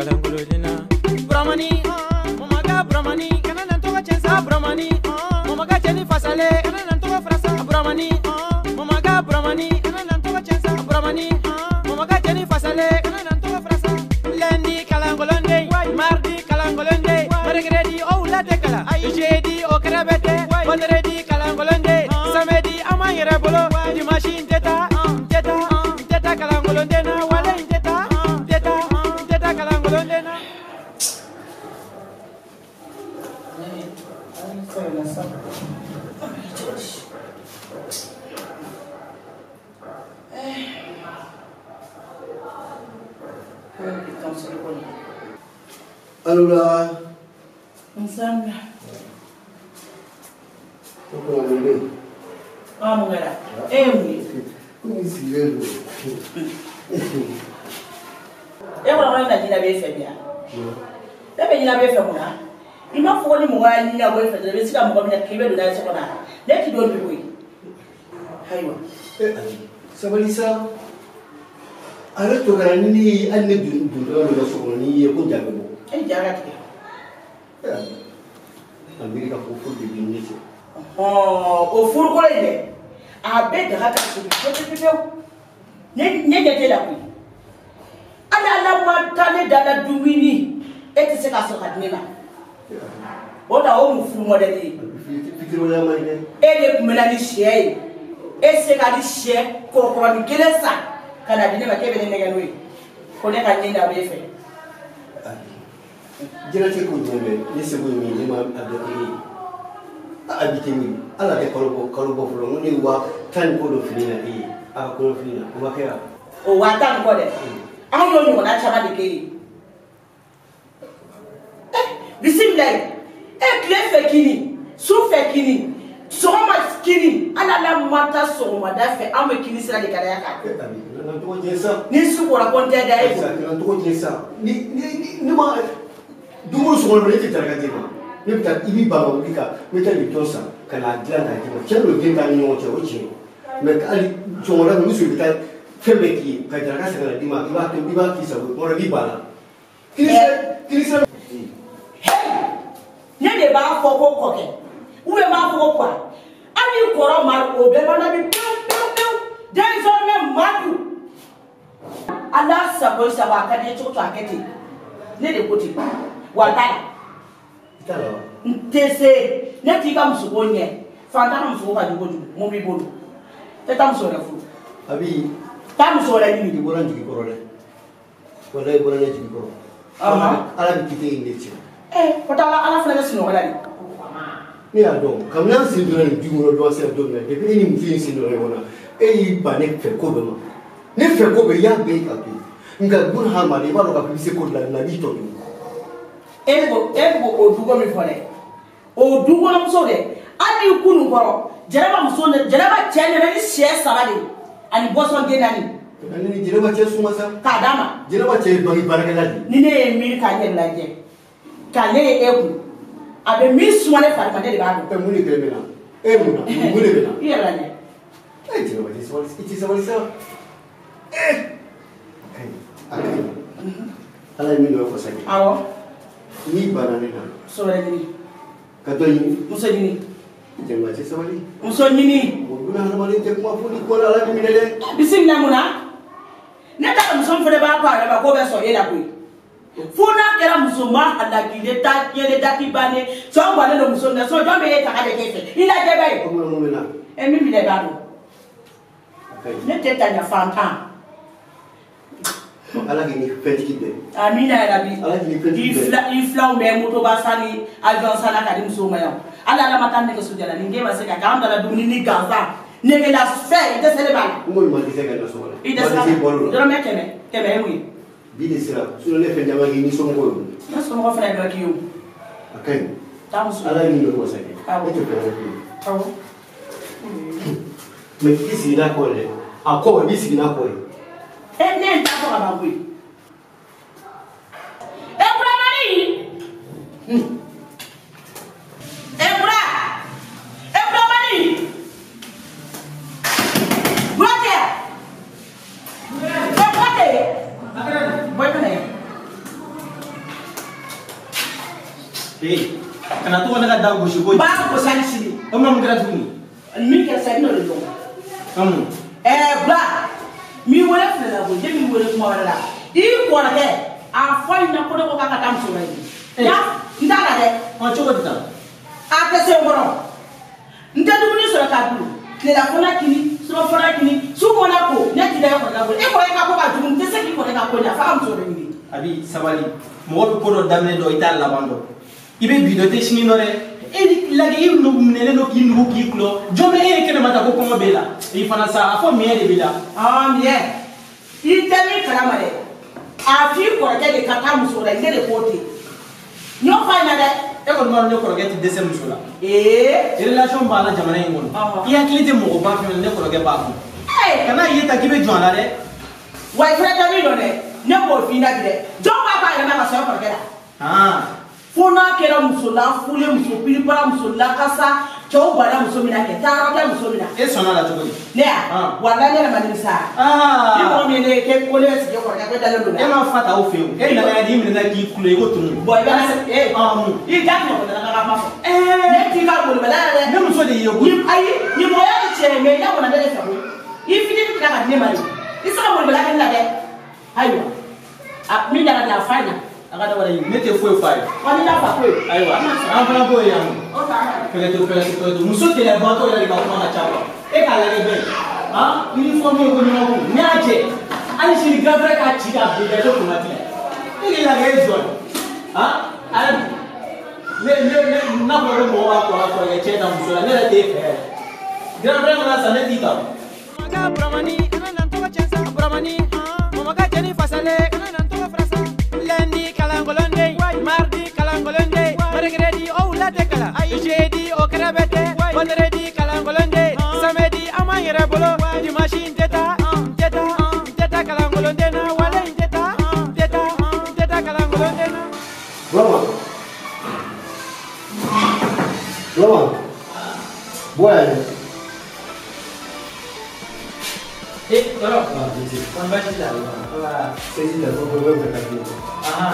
kalangolodina Brahmani mamaga Brahmani kana nantoka chensa Brahmani mamaga cheni fasale kana nantoka frasa Brahmani mamaga Brahmani kana nantoka chensa Brahmani mamaga cheni fasale kana nantoka frasa lundi kalangolonde mardi kalangolonde mercredi o latekala jeudi o krabete vendredi kalangolonde samedi amanyere bolo dimanche teta teta kalangolonde na wala teta kalangolonde na Alors, ensemble. pourquoi on est Ah, mon gars. Eh oui. Comment il est Et voilà, on a dit la belle fait bien. La belle la belle fait mon âme. Il m'a fourni mon gars, il a fait de l'esprit à mon gars qui veut de la seconde. Dès qu'il donne du bruit. Aïe. Ça va dire ça. Alors, tu as une année de la seconde, il y a quoi d'abord. Eh, j'arrête. Amérique a beaucoup de dignité. Oh, au fourgon, il est. À bête de racaille, c'est n'est la pluie. Ala la matane dans la douini. Et tu sais qu'à ce radina. On a homme fou modèle. Et les menani chien. Et c'est qu'à des chiens, qu'on croit du ça. Canadien m'a qu'à venir néganer. Qu'on est à l'île à fait. Je ne sais pas si je vais habiter. À la école, on est où tant de filles à Colofina. On va faire. Oh, attends, quoi de. Ah, on a chama de Kiri. Bismillah. Et clé fait kini. Sous fait kini. Soma kini. Ala la mata soma da fait. Ah, mais kini sera de Kayaka. Ni sous pour raconter d'ailleurs. Ni moi. Dumo sɔgɔn bɛ ne tɛ taraka d'i ma ne bɛ taa I b'i ban wuli ka n bɛ taa nin san ka n'a dilan k'a d'i ma cɛ dɔ den t'an ni ɲɔgɔn cɛ o tiɲɛ mɛ hali jɔnwɔrɔ ninnu sɔrɔ I bɛ taa fɛn bɛɛ k'i ye ka daraka san ka na d'i ma I b'a k'i sago kuma dɔ b'i ban la. Kirisɛ. Ne de b'a fɔ ko kɔkɛ ou bien b'a fɔ ko kwa hali kɔrɔ ma o bɛɛ b'a la bi pewu désormais madu ala sago sago a ka di ye cogo cogo a kɛ ten ne de ko ten. Wala. Ntese ne ti ka musogo ɲɛ fanta ka musogo ka jugu kojugu mun b'i bolo tɛ taa muso wɛrɛ furu. Abi. Taa muso wɛrɛ ɲini. I bɔra n jigi kɔrɔ dɛ wala I bɔra ne jigi kɔrɔ. Ala bɛ kite in de cɛ. Ko taa ala fana bɛ sinɔgɔ la de. Ne y'a dɔn kabini an sen donna nin du kɔnɔ don se don min na depuis e ni muso in sen donna ɲɔgɔn na e y'i ban ne fɛ ko bɛɛ ma ne fɛ ko bɛɛ i y'a bɛɛ ye ka to yen nka buna hadamaden I b'a dɔn k'a fɔ I bɛ se ko de la b'i tɔ don. E ko o dugo min fɔ dɛ o dukɔnɔmuso dɛ hali kunu kɔrɔ jɛnɛba muso jɛnɛba cɛ nana ni sɛ 3 de ani bɔsɔn den 4. Ni jɛnɛba cɛ suma sa. K'a d'a ma. Jɛnɛba cɛ ye bange baarakɛla de. Ni ne ye miiri k'a ɲɛ lajɛ k'a ne ye e kun a bɛ min suma ne fari ma ne de b'a dɔn. Mun de bɛ min na e mun na mun de bɛ na. I yɛrɛ lajɛ. Jɛnɛba i tɛ sabali sa. A ka ɲi Ala ye min dɔn fɔ sa kɛ. Awɔ. N'i banna ne na. Muso wɛrɛ ɲini. Ka dɔ ɲini. Muso ɲini. Jɛnɛba tɛ sabali. Muso ɲini. O buna hadamaden tɛ kuma fɔ ni ko la Ala bɛ minɛ dɛ. Bisimila mun na ne ta muso fana b'a to a yɛrɛ ma k'o bɛ sɔn e la koyi fo n'a kɛra muso ma halakile ta yɛlɛ dati bannen sɔn guwanen don muso na sɔn jɔn bɛ e ta ka de k'e fɛ I lajɛ bɛ ye. O mun bɛ na. Min bɛ ne b'a dɔn ne tɛ ta ɲɛ fantan. Ala k'i ni fɛntigi bɛɛ. Amina yarabi. Ala k'i ni fɛntigi bɛɛ. I filaw bɛ motoba san ni avion san na ka di musow ma yan hali ala ma taa nɛgɛso jala nin den ma se ka kɛ an dala dumuni ni gansan nɛgɛla fɛn I dɛsɛlen b'a la. N ko nin ma dɛsɛ ka na so kɔnɔ. I dɛsɛra dɔrɔmɛ 100 ye mun ye. Bi de sera sinon ne fɛn caman k'i ni somɔgɔw ye. Ne somɔgɔ fana dɔ k'i ye o. A ka ɲi. Taa muso. Ala ye min dɔn wasa kɛ. Awɔ. Ne tɛ fɛn wɛrɛ f'i ye. Awɔ. Mais k'i sigi n'a kɔ dɛ a kɔ i b'i sigi n'a kɔ ye. Ne ye n ta fɔ ka ban koyi. Eh, kana to na da goshi ko. Ba ko sani sini. O ma mu gara tuni. Mi ke sani no le do. Bla. Mi wala fele la go, je mi wala kuma wala. I ko na ke. A fo ina ko ko ka tam so na ni. Ya, ndala de. On choko ta. A te se ngoro. Ndadu ni so ka du. Le la fona kini, so fona kini. Su ko na ko, ne ti da ko ka ko. E ko ka ko ka du, te se ki ko ka ko na fa am so ni. Abi sabali. Mo ko do damne do ita lavando. Ibe bido te shini no re. E lagi im no nele no ki no ki klo. Jome e kene mata ko ko bela. E fana sa afo mi e de bila. Ah mi e. I te mi kala mare. A fi ko ke de kata muso ra inde de kote. Nyo fa na de. E ko no ko ke ti dese muso la. Relation ba la jamana ngon. I akilite mo ko ba fi ne ko ke ba ko. Kana yeta ki be jwana de. Wa ifra ta mi no de. Ne ko fi na de. Jo ba ba na ma so ko ke la. Fona kera musola fule muso pilipara musola kasa chow bala muso mina ke tara ta muso mina e sona la tokoni ne wala ne ma nimsa ni mo mi ne ke kole se ko ka dalo do e ma fata o feu e na ya di mi na ki kulo e go tunu boy ba na e i ga ko na ka ma fo ne ti ka ko bala ne muso de yego ni ayi ni mo ya che me na ko na de fa ko i fiti ti ka ne mari i sa mo bala kan la de ayo mi da la faina agada wala yi mete foi fai wani da fa ko aiwa an fana ko yan pele muso te la banto ya ka kuma na chapa e ka la be uniform e ko ni ko ni aje ali shi gavre ka chi ka be de ko mati e la ga ezo ala ne na ko mo wa ko ya che na muso la ne la te fe gavre na sa ne tita Maga Brahmani ana nan to chensa Brahmani maga jeni fasale ana nan to frasa lundi kalangolonde mardi kalangolonde mercredi o la tekala jeudi o krabete vendredi kalangolonde samedi amanyere bolo dimanche teta kalangolonde na wala teta kalangolonde na Roma bueno Pero, ¿cuándo vas a estar? Sí, sí, la puedo ver aquí. Ajá.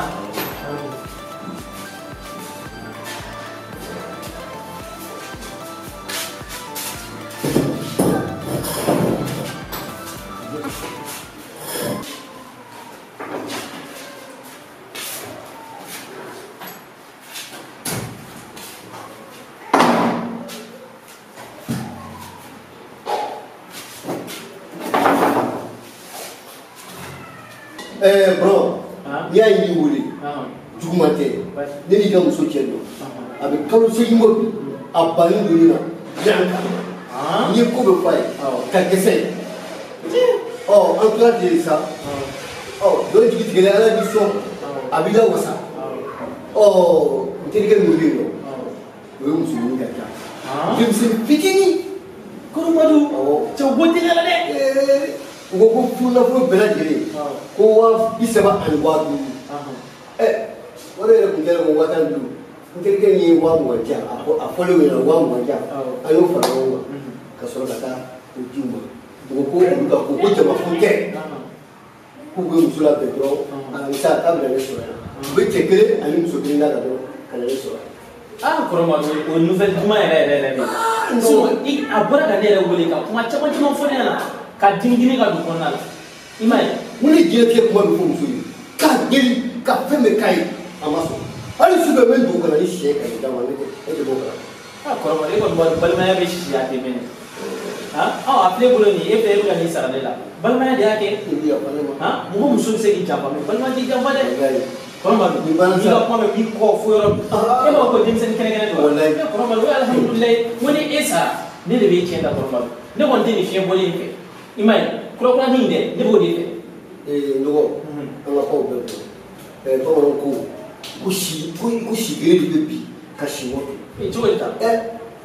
Bro, ni a yi wuli. Jugumate. Ne ni ka muso cɛ dɔn. A bɛ kalo 8 bɔ a bannen don na. Janka. Ni ko bɛ f'a ye. Ka dɛsɛ. An tora ten sa. Dɔn jigi tigɛla ala bi sɔn. A b'i la wasa. N terikɛ min bɛ yen nɔ. O ye muso ɲini ka taa. Denmisɛnnin fitinin. Koromadu. Cɛw bɔ tigɛ la dɛ. U ko ko furunafolo bɛɛ lajɛlen ko 30,000 o de yɛrɛ tun kɛra ko 50,000 n terikɛ ye 20,000 di yan a fɔlen ɲɛna 20,000 di yan a y'o fara ɲɔgɔn kan ka sɔrɔ ka taa o di u ma u ko olu ka ko jamakun tɛ k'u bɛ muso labɛn dɔrɔn alamisa k'a bɛna ne sɔrɔ yan u bɛ cɛ kelen ani muso kelen da kan dɔrɔn ka na ne sɔrɔ yan. Koromadu o nouvelle duman yɛrɛ de a bɔra ka ne yɛrɛ wele ka kuma caman fɔ ne ɲɛna ka dimi ka don kɔnɔna la i m'a ye mun ni diɲɛtigɛ kuma bɛ fɔ muso ye k'a deli ka fɛn bɛɛ k'a ye a ma sɔn hali su bɛ min don ka na ni sɛ ka di d'a ma ne tɛ bɔ kala. Kɔrɔbɔrɔ e kɔni balimaya bɛ sisi a tɛ mɛnɛ a filɛ bolo nin e fɛ e bɛ ka nin sara ne la balimaya de y'a kɛ mɔgɔ muso bɛ se k'i janfa mɛ balima t'i janfa dɛ Koromadu n'i ka kuma bɛ b'i kɔ fo yɔrɔ min e b'a fɔ ko denmisɛnnin kɛnɛkɛnɛ don wa Koromadu o ye alihamudulilayi ko ni e sara ne de b'e tiɲɛ ta Koromadu ne kɔni tɛ nin fiɲɛ bɔlen in fɛ i m'a ye kurakurani in dɛ ne b'o de fɛ. Nɔgɔ an ka kaw bɛɛ bɔ bamananw ko si gere de bɛ bi ka si wɔ. Cogo di ta.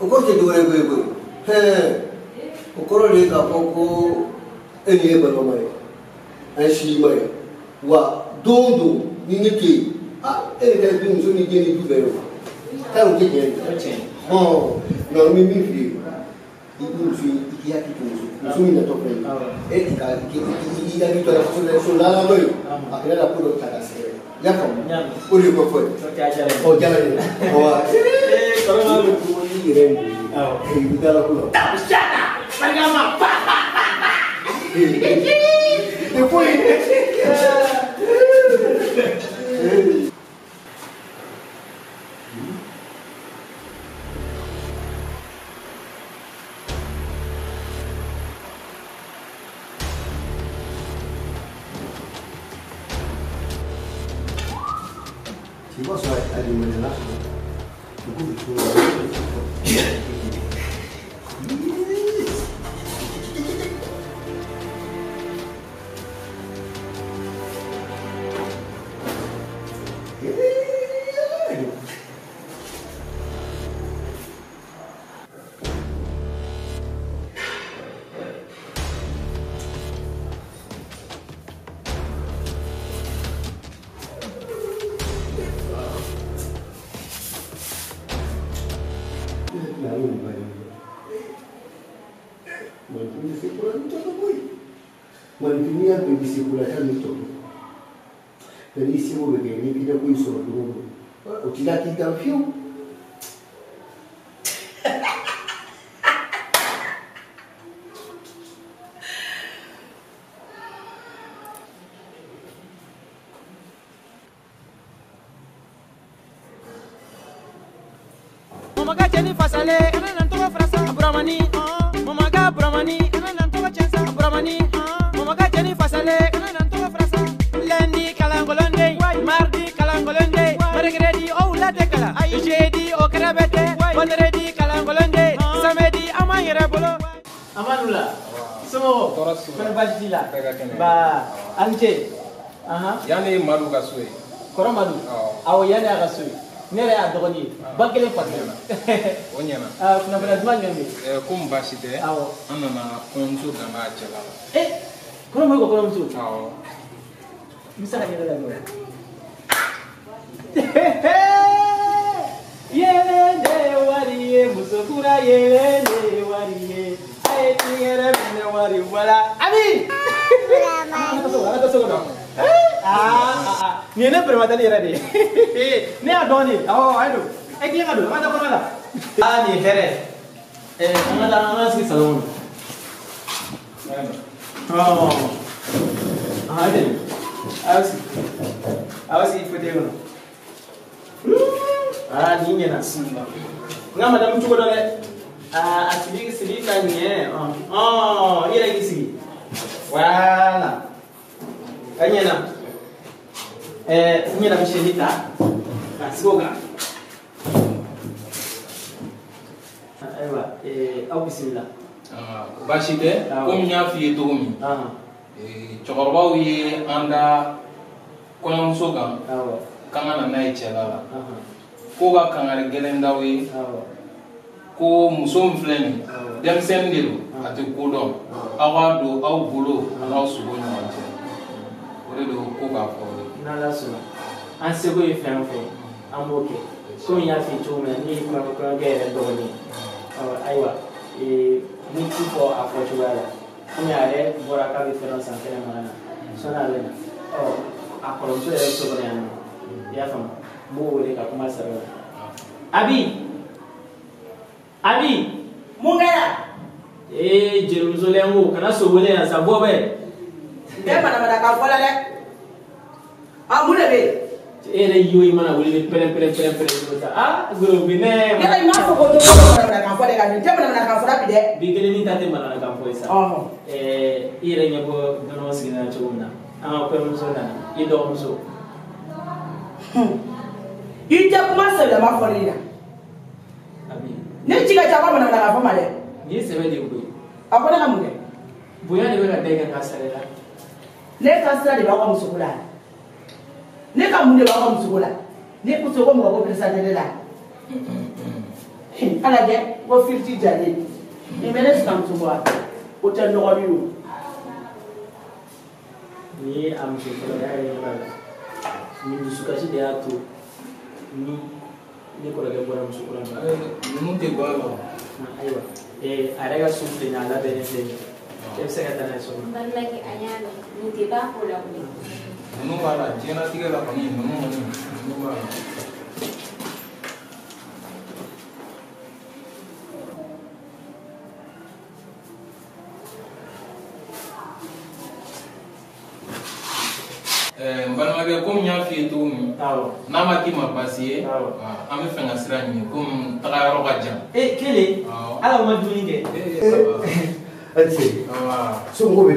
O kɔrɔ tɛ dɔwɛrɛ ye koyi o kɔrɔ de ye k'a fɔ ko e ni ye balima ye an ye sinjima ye wa don o don ni ne tɛ yen e de ka du muso ni den ni du bɛɛ ye o taa o tɛ tiɲɛ ye. Nka n bɛ min f'i ye i muso i k'i hakili to muso min natɔ filɛ nin ye e k'i hakili to a la kosɛbɛ so lalama ye a kɛra la ko dɔ ta ka sɛgɛrɛ Yako. Nyam. Uri ko foi. So ta jare. Oh jare. Oh. Kalau malu Ko ni ren. Ah, ini dala ko. Shana! Pagama! Depois. Si vos sois allumé là, beaucoup de choses. Mantinia bisikulata mito. Dari simu begini kita pun suruh dulu. Tidak kita view. Mamaga jeni fasale, ana nantoka frasa Brahmani, mamaga Brahmani, ana nantoka chensa Brahmani, mamaga jeni fasale, ana nantoka frasa. Lundi kalangolonde, mardi kalangolonde, mercredi oh la tekala, jeudi au krabete, vendredi kalangolonde, samedi amanyere bolo. Amanula, somo, kena bajdi la, ba anje, yani madu kasui, koro madu, awo yani akasui. Nere a dogoni bakele fatena onyana kuna bana dmanyambe kum basite awo anana konju gama chala kono mo ko kono mtu awo misala yele la no yele wariye musokura yele wariye ay tingere mene wari wala abi ana to so ni ne permata ni rade ne adoni oh ayo dia ngadu mata kono la ani here ana si salon oh ade awasi fete kono ni nyena ngama da mtu ko dole asili sili ka nye ira gisi wala kanyena nyena mshenita kasigoga aywa au bismillah basite kum nya fi to mi chokoroba wi anda kono musoga kangana nay chelala ko ga kangare gelenda wi ko musom fleni dem sendiru ati kudo awado aw bulo aw sugo nyawante ore do ko ga fo nala suna an sego ye fɛn fɛn an b'o kɛ komi n y'a f'i cogo min na ni kɔɲɔkɛ yɛrɛ dɔgɔnin ayiwa ni ti fɔ a fɔcogoya la komi a yɛrɛ bɔra k'a bɛ fɛn dɔ san kɛnɛmana na sɔnni ale na a kɔrɔmuso yɛrɛ so kɔnɔ yan nɔ i y'a faamu n b'o wele ka kuma sɛbɛn la abi mun kɛra jelimusolɛnko kana so wele yan sa bɔ bɛ bɛɛ manamana ka fɔ la dɛ mun de bɛ yen e yɛrɛ mana wele pɛrɛn goro bi ne yala i m'a fɔ ko dɔgɔ manamana kan fɔ de ka nin tɛ manamana kan fɔla bi dɛ bi kelen ni ta tɛ manamana kan fɔ ye sa i yɛrɛ ɲɛ bɔ dɔnɔ sigira cogo min na an ka kɔɲɔmuso nana i dɔgɔmuso i tɛ kuma sɛbɛlama fɔli la ne ci ka ca ka manamana kan fɔ ma dɛ nin ye sɛbɛ de ye koyi a ko ne ka mun kɛ bonya de bɛ ka bɛɛ kɛ ka sara la ne ka sira de b'aw ka musoko la ne ka mun de b'aw ka musoko la ne ko so ko mɔgɔ ko peresa tɛ ne la ala kɛ ko firiti jalen nin bɛ ne sinamuso bɔ o tɛ nɔgɔli o nin ye a muso fɔlɔ y'a ye ɲɛna la nin dusukasi de y'a to ni ne kɔrɔkɛ bɔra muso kura min ninnu tɛ bɔ a la ayiwa a yɛrɛ ka so filɛ nin ye a labɛnnen filɛ nin ye e bɛ se ka taa n'a ye so kɔnɔ Balaki a y'a mɛn nin tɛ ban ko la koyi Nunu b'a la diɲɛlatigɛ la kɔni nunu b'a la. N balimakɛ komi n y'a f'i ye cogo min n'a ma k'i ma baasi ye an bɛ fɛ ka sira ɲini komi taga yɔrɔ ka jan. Kelen ala ma dumuni kɛ. Ati somɔgɔw bɛ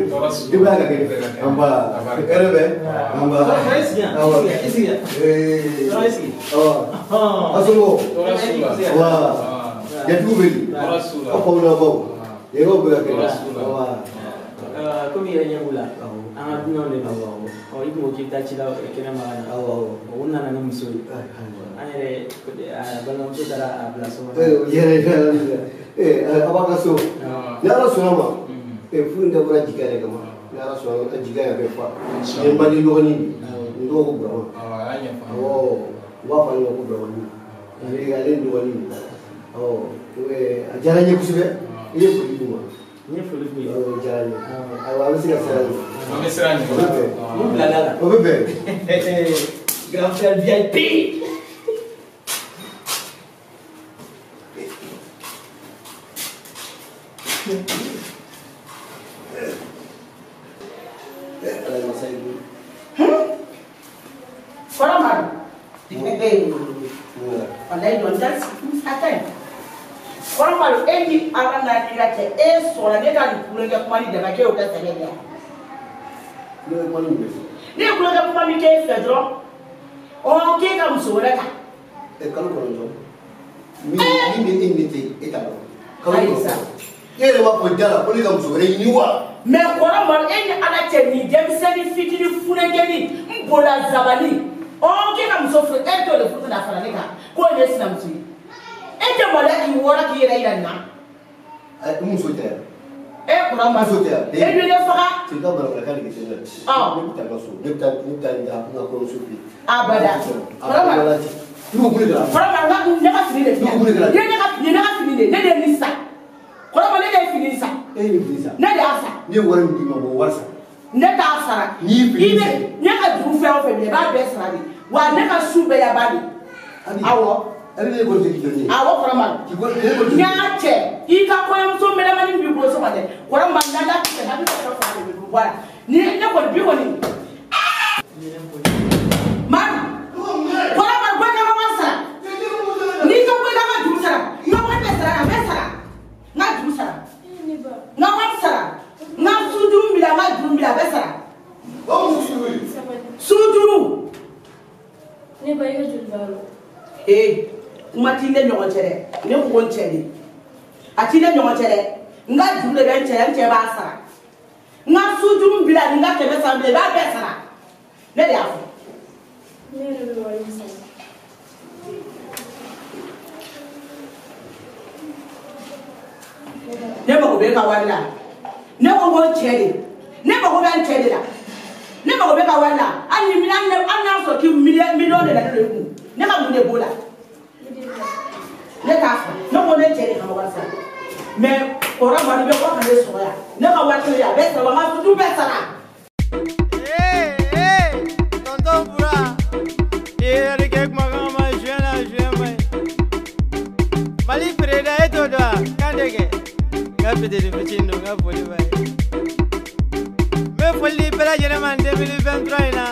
denbaya ka kɛ an ba hɛrɛ bɛ an ba sigi a somɔgɔw wa jatigiw bɛ yen aw bamananbaw yɛrɛw bɛ ka kɛ komi yɛrɛ ɲɛ b'u la an ka dunanw de don i kun ko k'i bɛ taa ci la kɛnɛma na u nana ni muso ye an yɛrɛ balimamuso taara a bila so a b'a ka so ni ala sɔnna ma furu in kɛ bɔra jigiya de kama ni ala sɔnna ka jigiya yɛrɛ bɛ fa n ye n bali dɔgɔnin n dɔgɔ ko burama u b'a fɔ ale ma ko buramani ale ye dɔgɔnin a diyara n ye kosɛbɛ i ye foli d'u ma. N ye foli f'u ye. O diyara n ye ayiwa an bɛ se ka sira ɲini. An bɛ sira ɲini. Mun bilala la. O bɛ bɛn. Grand frère VIP. Fɔlɔma walayi dɔn tɛ a ka ɲi fɔlɔma e ni ala n'a kira cɛ e sɔnna ne ka nin kulonkɛ kuma ni dama k'e y'o kɛ sɛgɛn de yan ne ye kulonkɛ kuma min k'e fɛ dɔrɔn k'e ka muso wɛrɛ ta. Kalo kɔnɔntɔn min bɛ e ni tɛ e ta dɔn kalo kɔnɔntɔn e yɛrɛ b'a fɔ da la ko ne ka muso wɛrɛ ɲini wa. mɛ kɔrɔma e ni ala cɛ nin denmisɛnnin fitinin furakɛli n bola zabali k'e ka muso furu e t'o de furu ka fara ne kan k'o ye ne sinamuso ye e tɛ maloya k'i wɔɔrɔ k'i yɛrɛ yira nin na. muso tɛ yan. kɔrɔma muso tɛ yan. e bɛ ne faga. tɛ ka balabalaka de kɛ ne la. ne bɛ taa n ka so ne bɛ taa n ka kɔɲɔmuso fɛ yen. abada kɔrɔma ne ka fini de filɛ ne ka fini de ne de ye nin san kɔrɔma ne de ye fini san. e ye fini san. ne de y'a san. ne ye wari min d'i ma o wari san. ne t'a sara. n'i ye fini san. ne ka juru fɛn o fɛn minɛ i b'a bɛɛ sara de wa ne ka su bɛɛ yaba de. awɔ. ale de ye kɔrɔtɛ k'i jɔlen ye. awɔ kɔrɔma. n y'a cɛ i ka kɔɲɔmuso mɛlɛmani b'i bolo so kɔnɔ dɛ kɔrɔma nada tigɛ n'a bɛ ka fara de bɛ bɔ a la ni ne kɔni bi kɔni. mari kɔrɔma bɔ ne ka wari sara n'i ka bɔ i ka juru sara n ka wari bɛ sara a bɛ sara n ka juru sara n ka wari sara n ka sujuru bila n ka juru bila a bɛ sara. sujuru. ne ba i ka joli b'a la. kuma t'i ne ɲɔgɔn cɛ dɛ ne ko n cɛ de a t'i ne ɲɔgɔn cɛ dɛ n ka juru de bɛ n cɛ b'a sara n ka sujuru bila ni n ka 500 bila i b'a bɛɛ sara ne de y'a fɔ. ne yɛrɛ bɛ wari min sara. ne mago bɛ ka wari la ne ko n cɛ de ne mago bɛ n cɛ de la ne mago bɛ ka wari la hali n'a sɔrɔ k'i miliyɔn de la ne de kun ne ka mun de b'o la. ne t'a fɔ ne ko ne cɛ de ka wari sara mɛ kɔrɔma ni bɛ bɔ ka ne sɔrɔ yan ne ka wari tɛ yan a bɛ sara wa n ka sutu bɛɛ sara. tonton Bura i yɛrɛ kɛ kumakan ma juin ma ye Mali président e t'o dɔn wa kan tɛ kɛ n ka petini fitini don n ka foli b'a ye n bɛ foli di bɛɛ lajɛlen ma 2023 in na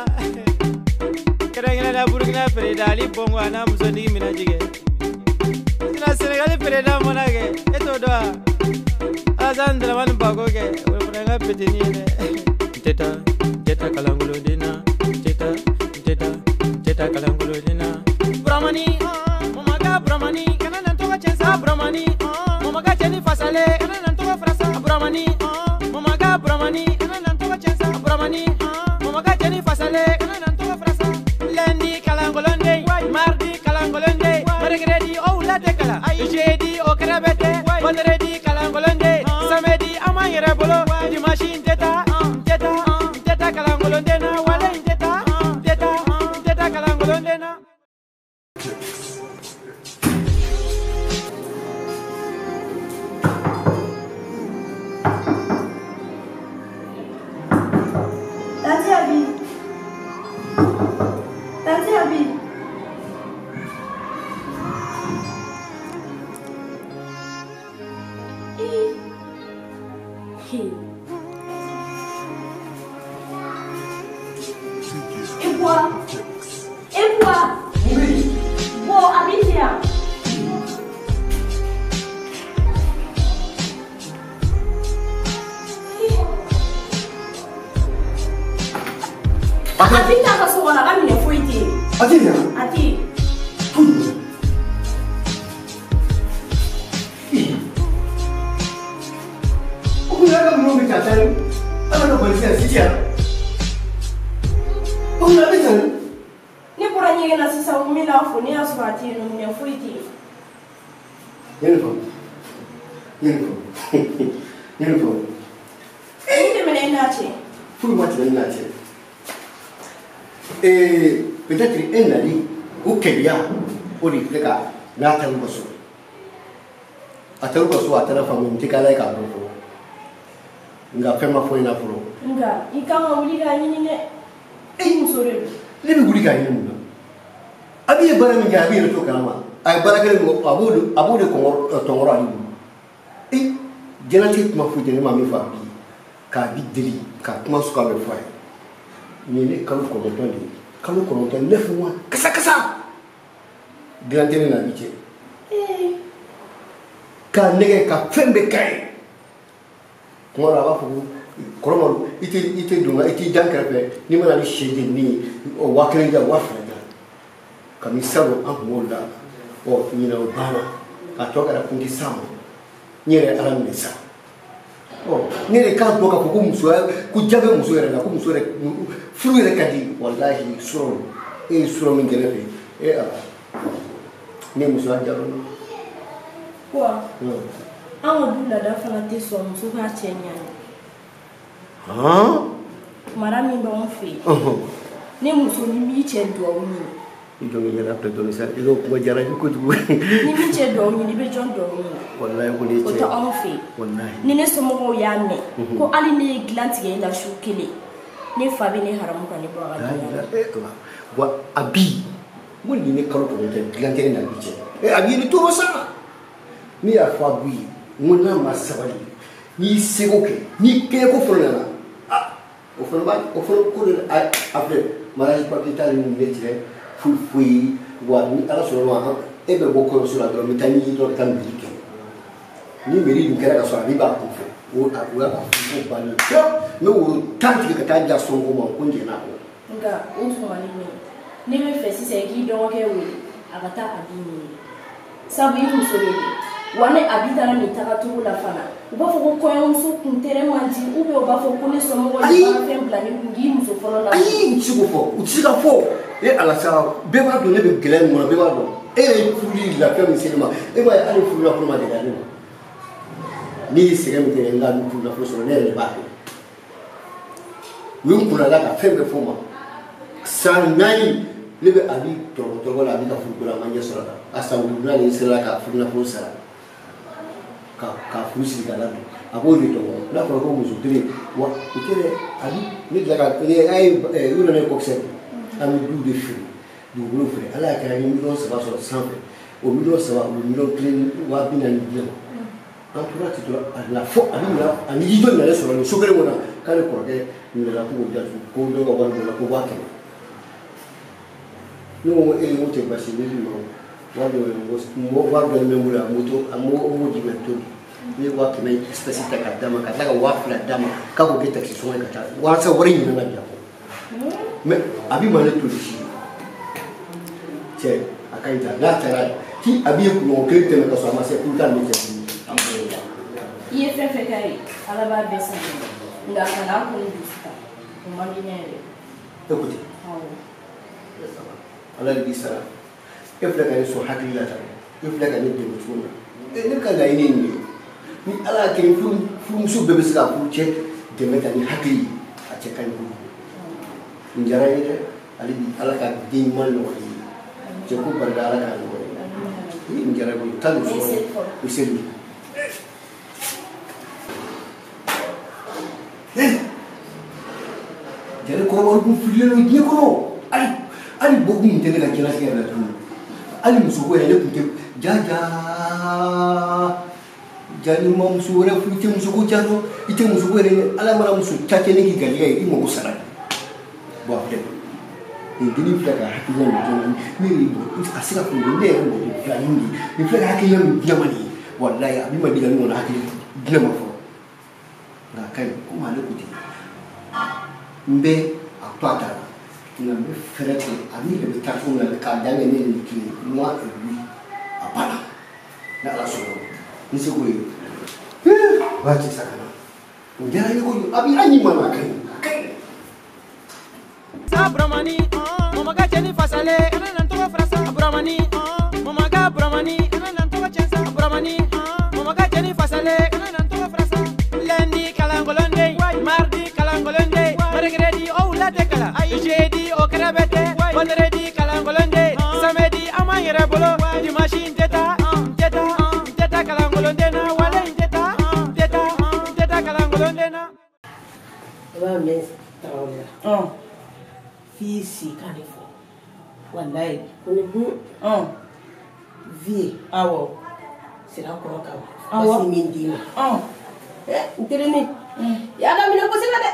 kɛrɛnkɛrɛnnenya Burukina président Ali Bongo a n'a musotigi Minajigɛ Sénégal président mana kɛ e t'o dɔn wa Alassane Dramane Bako kɛ o fana n ka petini ye dɛ n tɛ taa kalankolon na Teta kalangolodina Bramani Mamaga Bramani kana nan toga chensa Bramani Mamaga jeni fasale kana nan toga frasa Bramani Mamaga Bramani kana nan toga chensa Bramani Mamaga jeni fasale kana nan toga frasa Lundi kalangolonde mardi kalangolonde mercredi la tekala jeudi o krabete vendredi kalangolonde samedi amanyere bolo dimanche teta kalangolonde na wala Kalangolondena. quoi? Oui. Bon, habite-y. Habite à façon, on a ramené une fouille. Ati. Ne bɔra ɲɛgɛn na sisan n bɛna fo ne y'a sɔrɔ a tɛ yen nɔ minɛn foyi tɛ yen. Ni tɛmɛna i n'a cɛ. Peut-être un nani ou Kenya ou les gars n'a pas eu besoin. A taru besoin à travers famille tu calais quand on n'a pas ma foi na pro. Nga i kan ka wuli k'a ɲini dɛ. I muso de don. Ne bɛ wuli k'a ɲini mun na? A b'i ye baara min kɛ a b'i yɛrɛ to kalama. A ye baara kelen min a b'o de tɔnkɔrɔ ale bolo. Diɲɛlatigɛ kuma foyi tɛ ne ma min fɔ a bi k'a bi deli ka kuma sugu a bɛ fɔ a ye. Nin ye ne kalo 9 de ye. Kalo 9 9 mois kasa dilantere na bi cɛ k'a nɛgɛ ka fɛn bɛɛ k'a ye kuma dɔ a b'a fɔ ko kɔrɔma i tɛ don i t'i dan kɛrɛfɛ n'i mana ni sɛ jenini o 1000 di yan 2000 di yan kabini salon an tun b'o la ɲinɛ o banna a tɔ kɛra kuntigi s'a ma n yɛrɛ ala minɛ sa ne yɛrɛ k'a dɔn k'a fɔ ko musoya ko diya bɛ muso yɛrɛ la ko muso yɛrɛ furu yɛrɛ ka di walahi sɔrɔ e ye sɔrɔ min kɛ ne fɛ ala ne musoya diya dɔn. Quoi? An ka du laada fana tɛ sɔn muso k'a cɛ ɲani. Mara min b'anw fɛ yen ne muso ni b'i cɛ dugawu ɲini. I jɔn yɛrɛ filɛ dɔɔnin sa i ka kuma diyara n ye kojugu. Ni b'i cɛ dugawu ɲini i bɛ jɔn dugawu ɲini. Walahi ko ne cɛ o tɛ anw fɛ yen. Ni ne somɔgɔw y'a mɛn ko hali ne ye dilan tigɛ i la su kelen ne fa bɛ ne haramu ka ne bɔ a ka dilan na. Wa a bi mo ni ne kalo 9 tɛ dilan kelen na bi cɛ a bi ni tɔɔrɔ sa ni y'a fɔ a bu ye n ko n'a ma sabali n'i seko kɛ n'i kɛɲɛ ko fɔlɔ nana o fana b'a o fana ko de a filɛ mariage papier t'ale ni ne cɛ foyi wa ni ala sɔnna ma e bɛ bɔ kɔɲɔso la dɔrɔn n bɛ taa n'i ye dɔrɔn ka taa mairie kɛ ni mairie dun kɛra ka sɔrɔ a b'i b'a kun fɛ o y'a ka fɔ bannen pewu n bɛ woro 10 tigɛ ka taa di a somɔgɔw ma ko n jɛn'a kɔ. Nka o sɔgɔli ne bɛ fɛ sisan i k'i dɔgɔkɛ wele a ka taa a b'i ɲini sabu i muso de don wa ne a b'i taara nin tagacogo la fana u b'a fɔ ko kɔɲɔmuso kun tɛrɛ man di ou bien u b'a fɔ ko ne somɔgɔw ye baarafɛn bila ne kun k'i muso fɔlɔ la. Ayi u tɛ se k'o fɔ u tɛ se ka fɔ ala sa bɛɛ b'a dɔn ne bɛ gɛlɛya min kɔnɔ bɛɛ b'a dɔn e ye furuli lafiya min se ne ma e b'a ye hali furu nafolo ma deli ale ma n'i ye sɛgɛn min kɛ n ka furu nafolo sɔrɔ ne yɛrɛ de b'a kɛ u ye n kunna la ka fɛn bɛɛ fɔ n ma san 4 ne bɛ a bi tɔgɔ la a bɛ ka furu ko la a ma ɲɛ sɔrɔ la a san 5 de sera ka furu nafolo sara ka furu sigi ka ladon a b'o de tɔgɔ n'a fɔra ko muso kelen wa o tɛ dɛ a bi ne tila ka a ye u nana kɔkisɛ an bɛ du de feere dugukolo feere ala y'a kɛra n ye miliyɔn 3 sɔrɔ sanfɛ o miliyɔn 3 o miliyɔn 1 wa 40 di yan an tora ten tora a nana fɔ a bɛ na a ni yidɔ nana sɔrɔ nin so kelen kɔnɔ k'ale kɔrɔkɛ nana ko k'o datugu ko dɔ ka wari dɔ la ko 1000 ne ko e ko tɛ basi ne bi ma wari dɔ bɛ n bolo a m'o di bɛ tobi ne ye 1000 espèce ta k'a d'a ma ka tila ka 2000 d'a ma k'a k'o kɛ taxi sɔngɔ ye ka taa walasa wari ɲinɛ ka bila mais a bɛ ma ne to si cɛ a ka ɲi ta n'a taara ki a b'i ye kunɲɔgɔn 1 tɛmɛ ka sɔrɔ a ma se pour k'a min cɛ I ye fɛn fɛn k'a ye ala b'a bɛɛ san nka a kana kun dusu ta o man di ne yɛrɛ. Écoutez ala de b'i sara e filɛ ka ne sɔn hakili la tan e filɛ ka ne dɛmɛ cogo min na ne ka laɲini ye nin ye ni ala y'a kɛ furumuso bɛɛ bɛ se ka furu cɛ dɛmɛ ta ni hakili ye a cɛ ka ɲi kojugu n diyara n ye dɛ ale bi ala ka den ɲuman nɔgɔya ye cɛ ko barika ala k'a nɔgɔya ye n diyara n ye taa nin sɔrɔ i seli jare kɔrɔbaw dun fililen don diɲɛ kɔnɔ hali bɔ kun tɛ ne ka diɲɛlatigɛ yɛrɛ la tuguni hali muso ko yɛrɛ ne kun tɛ ja ni ma muso wɛrɛ furu i tɛ muso ko ja dɔn i tɛ muso ko yɛrɛ ala mana muso ta kɛ ne k'i garijɛgɛ ye i mago sara bon a filɛ Gini fila ka hakilina min jɔn ne a se ka kungo ne yɛrɛ mɔden fila nin de nin filɛ ka hakilina min dilan man ye walayi a min ma dilan ɲɔgɔn na hakili dilan ma fɔlɔ nka a ka ɲi komi ale ko ten n bɛ a to a ta la nka n bɛ fɛɛrɛ tigɛ a min yɛrɛ bɛ taa cogo min na k'a daminɛ ne nin tile moi et lui a banna ne ala sɔnna n se k'o ye b'a cɛ sa ka na o diyara n ye kojugu a bɛ an ɲi ma a ka ɲi a ka ɲi. Abramani, mamaga jeni fasale, nantoga frasa. Abramani, mamaga Abramani, nantoga chensa. Abramani, mamaga jeni fasale, nantoga frasa. Lundi kalangolonde, mardi kalangolonde, mercredi oh la tekala, jeudi au krabete, vendredi kalangolonde, samedi amanyere bolo, dimanche teta, teta kalangolonde na, wale teta kalangolonde na. Wa mes tawla. Fisi kanifo wallahi kuni vie awo sira ko ka awo min dina ntirini ya da mina ko sila de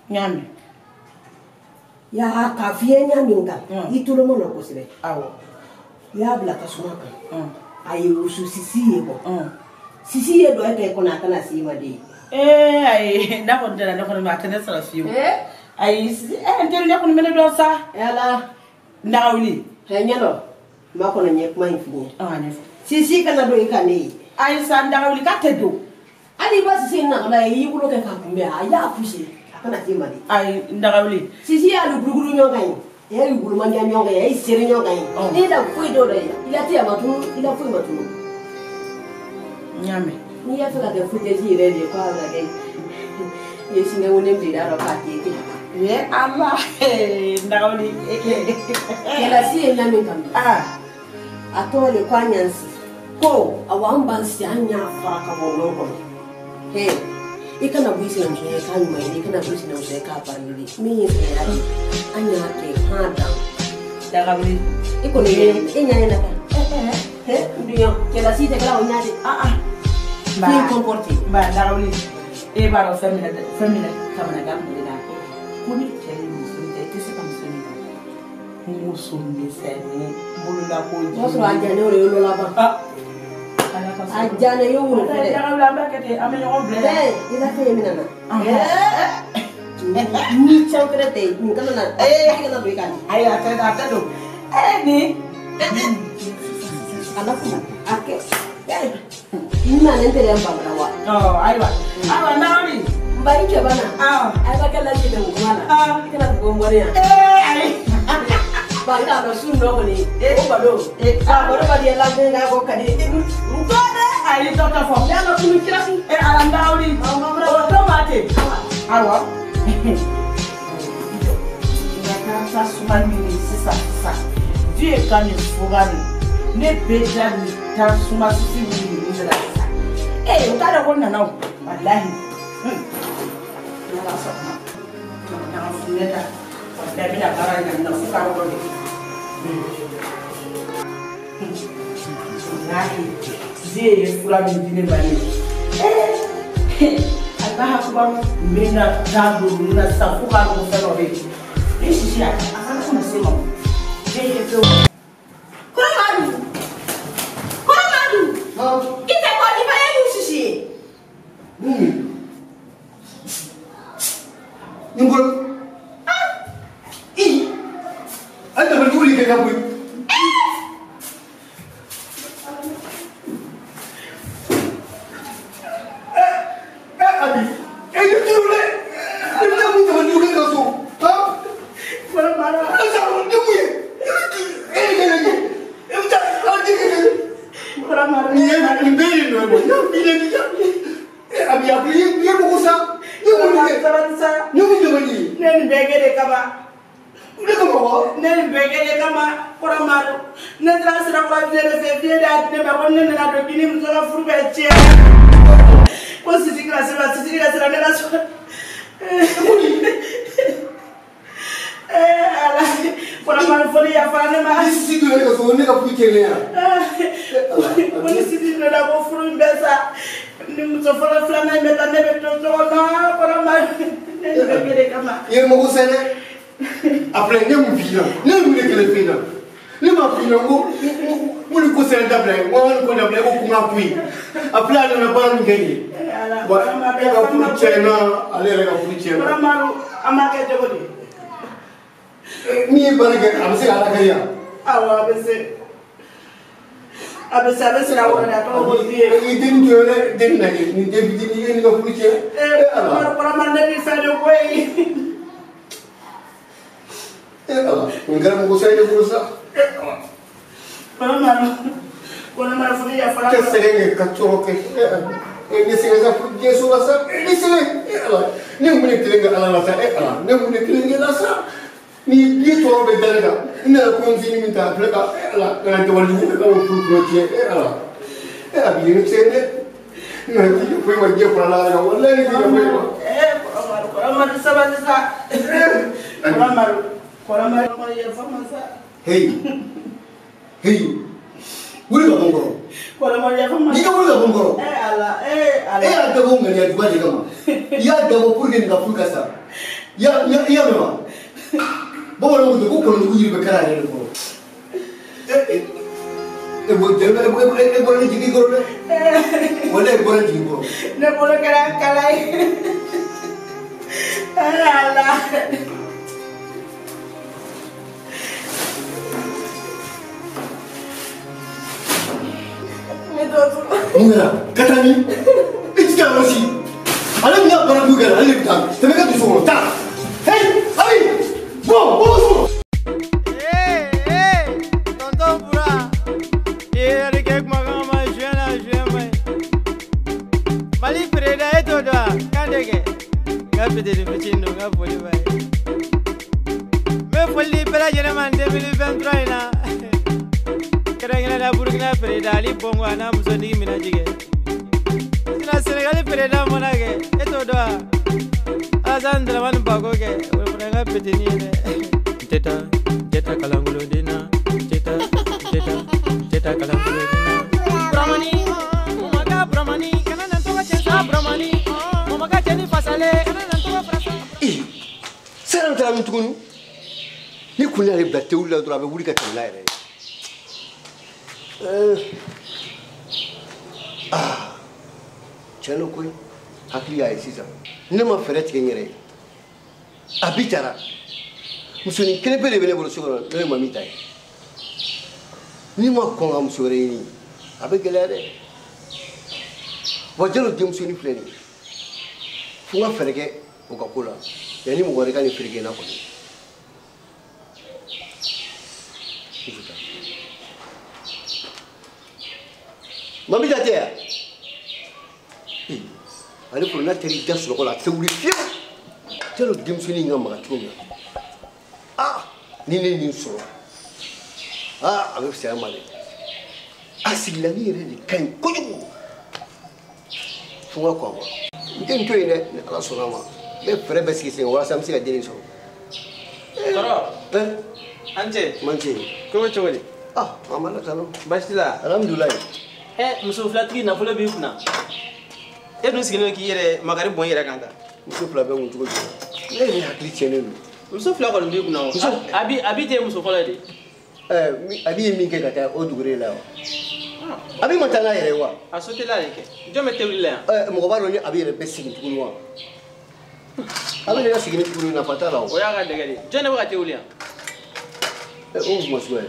nyami ya ka vie nyami nga itulo mo ko sila awo ya bla ka suma ka ayi usu sisi yebo sisi yedo ete ko na kana sima de ay na ko ndana na ko ma tane sala fiu ay entel ne ko mena do sa yala ndawli he nyalo mako na nyek mai fini ne sisi kana do ikane ay sa ndawli ka tedo ali ba sisi na la yi bulo ke ka kumbe aya pushi akana tima di ay ndawli sisi ya lu guruguru nyokai e yu guru manja nyokai e sere nyokai ni da foi do re ila tia matu ila foi matu nyame ni ya fika ke fute ji re de kwa ga de yesinga wone mbira ro ka teke ye Allah ndawli kela si enya mingambi atole kwa nyansi ko awambansi anya fara ka bolongo he ikana buisi na mshwe ka nyuma ni ikana buisi na mshwe ka parili mimi ya anya ke hada ndawli iko ni enya na he ndio kela si tekala onyade ba comporte ba ndawli e baro femina kama na gamu na kuni tele musunde tese kama musunde sene mulula ko moso ajane ore yo la ba ajane yo ore tele ndawla mbakete amenyo omble ila fe mina na ni chaukrete ni kana na kana do ikani ay ata do ni alafu ake ina nendele mbabara wa aiwa ndawli mbari ke bana aiwa kala ji da ngwana kana gombore ya banga do sunno ko ni o bado bado badi la benga ko kadi ngode ai to ka fo ya no tumi kirasi ala ndawli o to mate awa ngaka sumani ni sisa die kani fugani ne beja ni ta suma sisi ni ndela utara ko na nawo wallahi na funeta da bila bara na fuka ko de wallahi zai fura min dine bane Allah akbar mena tabo na safuka ko fero be shi ya afana kuna sema zai ke to ita ko ni bale ni sisi Ngol anda berduri ke kamu abi itu dulu itu kamu teman juga kau so ha mana asal dia punya lagi itu tak lagi orang marah ni beli no beli dia abi dia bukusa Nyumu jomani. Neni begere kama. Udah kamu? Neni begere kama. Kora maru. Neni transfer kora vere vere ati neba kone nena do kini mzola furuba chia. Kwa sisi kila sira nena so. Ala. Kora maru foli ya fane ma. Sisi tu neka so neka fikele ya. Koni sisi nena ko furu mbesa. Ni mzofala flana imeta nebe tozo na kora maru. Neni begere kama. Ye mogu sene. Après, ne me fille, ne me les filles. Ne m'a fille, vous le conseillez d'appeler, moi on connaît appeler au coup appui. Après, elle n'a pas gagné. Voilà, elle a pour Tchèna, allez, elle a pour Tchèna. Ni barge, abse ala kaya. Awa abse la wala to mo die. Ni din jore, din na ni ni ko pour Tchèna. Para man ne fa do koy. Ngara mo sai de bursa. Para man fu ya fara. Que serenge ka choroke. Ni serenge fu Yesu la sa. Ni serenge. Ni mo ni tilenga ala la sa. Ni mo ni tilenga la sa. Ni toro be dalega. Ina ko nzini minta pleka. Kana te wali ko pour Tchèna. Abi ni serenge. Na ti ko ma je pour la la wala ni ko Para man sabana sa. Para man ya fama sa. Hey. Wuri ka bongoro. Para man ya fama. Ni ka wuri ka bongoro. Ala. Ya da bonga ya duba de kama. Ya da mo pour que ni ka fuka sa. Ya mema. Bo wala mo ko ko no yiri be kala ne ko. Bo ni jigi goro ne. Wala bo ni jigi goro. Ne bo kala. Ala. Mungera, katani. It's Karoshi. Ale mi abara mungera, ale bitan. Te mega tu solo, ta. Hey, ali. Bo. Hey, tonton Bura. Here ke magama jena. Mali preda eto da, kandege. Ngapete de pichindo ngapoli bai. Me folli pela jena man 2023 na. Kerana da Burkina Faso ali bongo ana musoni mina jige. Sina Senegal pereda monage. Eto doa. Azandra man bago ke. Wala peteni ne. Teta kalangulo dina. Teta kalangulo dina. Bramani, momaga Bramani, kana nantoka chensa Bramani. Momaga cheni fasale, kana nantoka frasa. Sera ntara mtukunu. Ni kunya le blatte ulla dura be wuri ka tala ere. Chano koy hakli ay sisa nema feret ke ngere abitara musoni kene pele bele bolo sugoro le mamita ni ma ko am sore ni abe gelere wajalo dim soni fleni funga fereke o ka kula yani mo gore kan fereke na ko mamita te ale pour na teri gas lo la te wuri fiu telo dimsuni ngam ma tunga ni so avec ça malé asilani re ni kan kojugo funga ko ngem to ine ala so ma be frère be sikise wala sam sika deni so Toro. Anje. Manje. Ko choli. Amana kalo. Bastila. Alhamdulillah. Muso flatri na folo bi kuna. Dun sigino ki yere magari bon yere kanta. Muso fla be ngun tugo. Ni hakli chene lu. Muso fla ko bi kuna. Abi te muso folo de. Abi mi ke kata o dugure la. Abi matanga yere wa. Asote la leke. Jome te willa. Mo ko baro ni abi yere be sigin tugo wa. Abi le sigin tugo na patala o. O ya ga degede. Jone ba te willa. Mo suwe.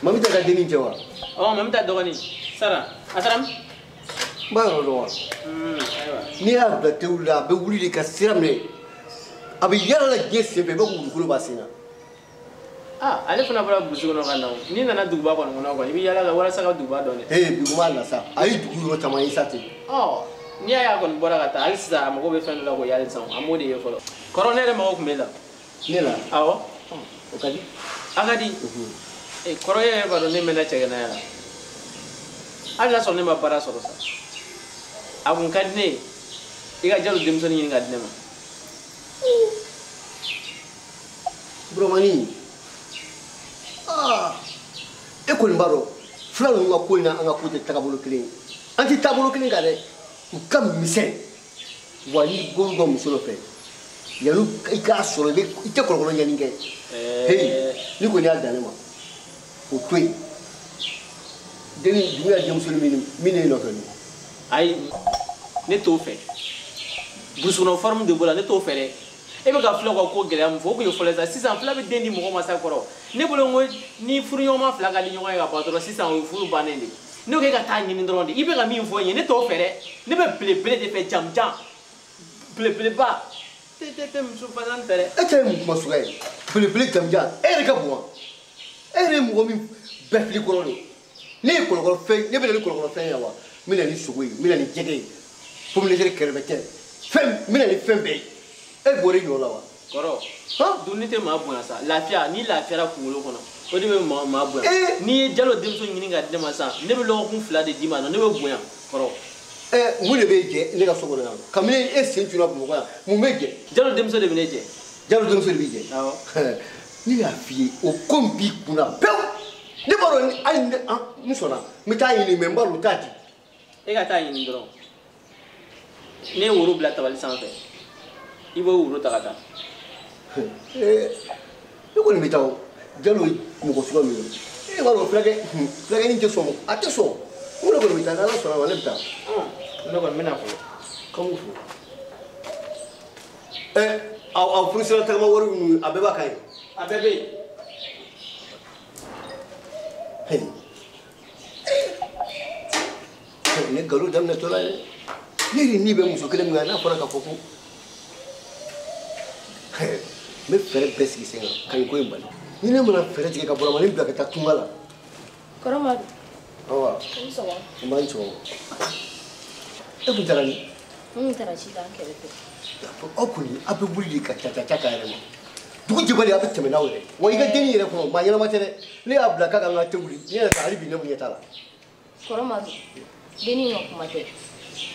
Mami ta ga deni jawa. Mami ta dogoni. Sara. Ataram. Baro lo. Ni abda te wula be wuli de ka siramne. Abi yara la gese be ba ku basina. Ale fana bɔra burusi kɔnɔ ka na ni nana duguba kɔnɔ kɔnɔ kɔni i bɛ yala la walasa ka duguba dɔn dɛ. Duguba la sa a ye dugu yɔrɔ caman ye sa ten. N'i y'a kɔni bɔra ka taa hali sisan a mago bɛ fɛn dɔ la k'o yali san a m'o de ye fɔlɔ. Kɔrɔ ne yɛrɛ mago tun bɛ la. Ne la. Awɔ. O ka di. A ka di. Kɔrɔ yɛrɛ b'a dɔn ne mɛnna cɛgɛnaya la. Hali n'a sɔrɔ ne ma baara sɔrɔ sa. A kun ka di ne ye i ka jalo denmisɛnnin ɲini ka di ne ma. Buromani. E kɔni b'a dɔn fila ninnu ka ko in na an ka ko tɛ taabolo kelen ye an tɛ taabolo kelen kan dɛ u ka misɛn wa ni golu dɔ muso dɔ fɛ Yalu i ka sɔrɔ i tɛ kɔlɔkɔlɔ ɲɛni kɛ hey ni ko ni y'a dan ne ma o to yen denni dugu ya denmuso min ne nɔfɛ nin ayi ne t'o fɛ burusi kɔnɔ forme de b'o la ne t'o fɛ dɛ e bɛ ka fula ka ko gɛlɛya min fɔ o kun ye fɔlɔ sa sisan fula bɛ den di mɔgɔ ma sa kɔrɔ ne bolo ko ni furuɲɔgɔnma fila ka di ɲɔgɔn ye ka ban dɔrɔn sisan o ye furu bannen de ne ko e ka taa ɲini dɔrɔn de i bɛ ka min fɔ n ye ne t'o fɛ dɛ ne bɛ belebele de fɛ jamujan belebeleba tɛ muso fana fɛ dɛ e cɛ ye mun kuma suguya ye belebele jamujan e yɛrɛ ka bon wa e yɛrɛ ye mɔgɔ min bɛɛ fili kɔrɔ de ne ye kɔlɔkɔlɔ fɛn ne bɛ na ni kɔlɔkɔlɔ fɛn ye wa n bɛ na ni sogo ye n bɛ na ni jɛgɛ ye pomme de terre kɛrɛfɛ tɛ fɛn n bɛ na ni fɛn bɛɛ ye e bɔra i ɲɔ la wa kɔrɔ dumuni tɛ maa bonya sa lafiya n'i lafiyara kunkolo kɔnɔ o de bɛ maa bonya n'i ye jalo denmuso ɲini ka di ne ma sisan ne bɛ lɔgɔkun 2 de d'i ma ne bɛ bonya kɔrɔ mun de b'e jɛ ne ka so kɔnɔ yan kabini e sen tunna bamakɔ yan mun b'e jɛ jalo denmuso de bɛ ne jɛ jalo denmuso de b'i jɛ awɔ ne y'a f'i ye o ko in b'i kunna pewu ne b'a dɔn hali n sɔnna n bɛ taa ɲini mɛ n b'a dɔn o t'a di e ka taa ɲini dɔrɔn ne ye woro bila tabali sanfɛ i b'o woro ta ka taa ne kɔni bɛ taa o jalo ye mɔgɔ suguya min ye e b'a dɔn fulakɛnin tɛ sɔn a tɛ sɔn n ne kɔni bɛ taa n'ala sɔnna ma ne bɛ taa ne kɔni bɛna fɔlɔ k'an fo aw furusira tagama wari ninnu a bɛɛ b'a kan ye a bɛɛ bɛ yen ne nkalon daminɛtɔ la dɛ ne yɛrɛ ni bɛ muso kelen min kan n'a fɔra k'a fɔ ko n bɛ fɛɛrɛ bɛɛ sigi sen kan ka nin ko in bali ni ne mana fɛɛrɛ tigɛ ka Burama bila ka taa tunga la Kɔrɔmadu awa n b'a sɔgɔma e kun taara min n kun taara ci la n kɛrɛfɛ aw kɔni aw bɛ wuli de ka ca k'a yɛrɛ ma dugu jɛbali aw bɛ tɛmɛ n'aw yɛrɛ wa i ka denni yɛrɛ kɔnɔ maa ɲɛnama tɛ dɛ ne y'a bila k'a ka n ka tɛ wuli ne yɛrɛ ta hali bi ne mun ɲɛ t'a la Kɔrɔmadu denni ka kuma tɛ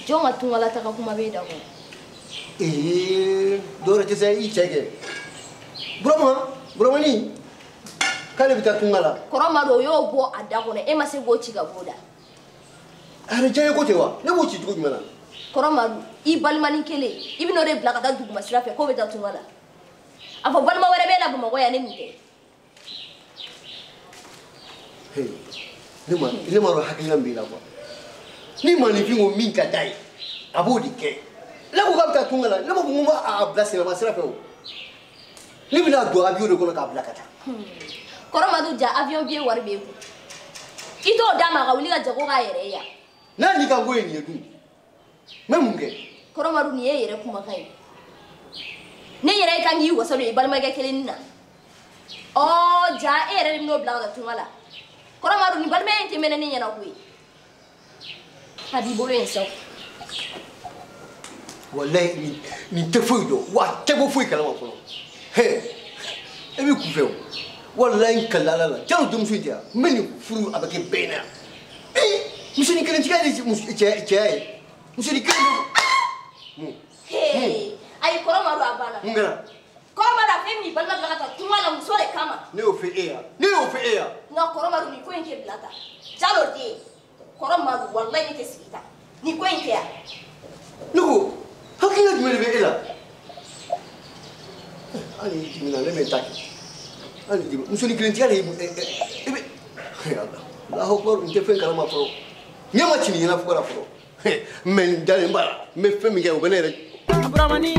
jɔn ka tungala taga kuma b'e da kɔnɔ dɔwɛrɛ tɛ se i cɛ kɛ Buramani k'ale bɛ taa tunga la Kɔrɔmadu o y'o bɔ a da kɔnɔ e ma se k'o ci ka bɔ o da a yɛrɛ diya ye ko tɛ wa ne b'o ci cogo jumɛn na Kɔrɔmadu i balimanin kelen i bɛ n'o de bila ka taa duguma sira fɛ k'o bɛ taa tunga la a fɔ balima wɛrɛ b'e la Bamakɔ yan ne nin tɛ ne ma dɔn hakilina min b'i la quoi ni maninfin ko min ka d'a ye a b'o de kɛ ne ko k'a bɛ taa tunga la ne ma fɔ ko n b'a bila sinama sira fɛ o ne bɛna don avion de kɔnɔ k'a bila ka taa Kɔrɔmadu ja avion billet wari b'e kun i t'o d'a ma a ka wuli ka jago k'a yɛrɛ ye yan n'a n'i ka ko ye nin ye dun n bɛ mun kɛ Kɔrɔmadu nin ye yɛrɛ kumakan ye ne yɛrɛ kan k'i wasa don i balimakɛ kelen na ja e yɛrɛ de bɛn'o bila ka taa tunga la Kɔrɔmadu nin balimaya in tɛ mɛnɛ ne ɲɛna koyi a b'i bolo yen sa wallahi nin tɛ foyi dɔn wa a tɛ bɔ foyi kalama fɔlɔ e b'i kun fɛ o wallahi n kale ala la jalo denmuso in tɛ yan n bɛ nin furu a bɛ kɛ bɛɛ na yan musonin kelen tigɛ de cɛya ye musonin kelen de ayi Kɔrɔmadu a banna mun kɛra Kɔrɔmadu a fɛ min balima bila ka taa tunga la muso de kama ne y'o fɛ e yan ne y'o fɛ e yan nka Kɔrɔmadu nin ko in tɛ bila tan jalo den Kɔrɔmadu wallahi ne tɛ sigi tan nin ko in tɛ yan ne ko hakilina jumɛn de bɛ e la hali ni dimina ne bɛ n ta kɛ hali ni dimina musonin kelen tigɛ de e bɛ Alahu Akbar n tɛ fɛn kalama fɔlɔ ɲɛ ma ci nin ɲɛna fɔlɔ mɛ n dalen b'a la n bɛ fɛn min kɛ o bɛ ne yɛrɛ Buramani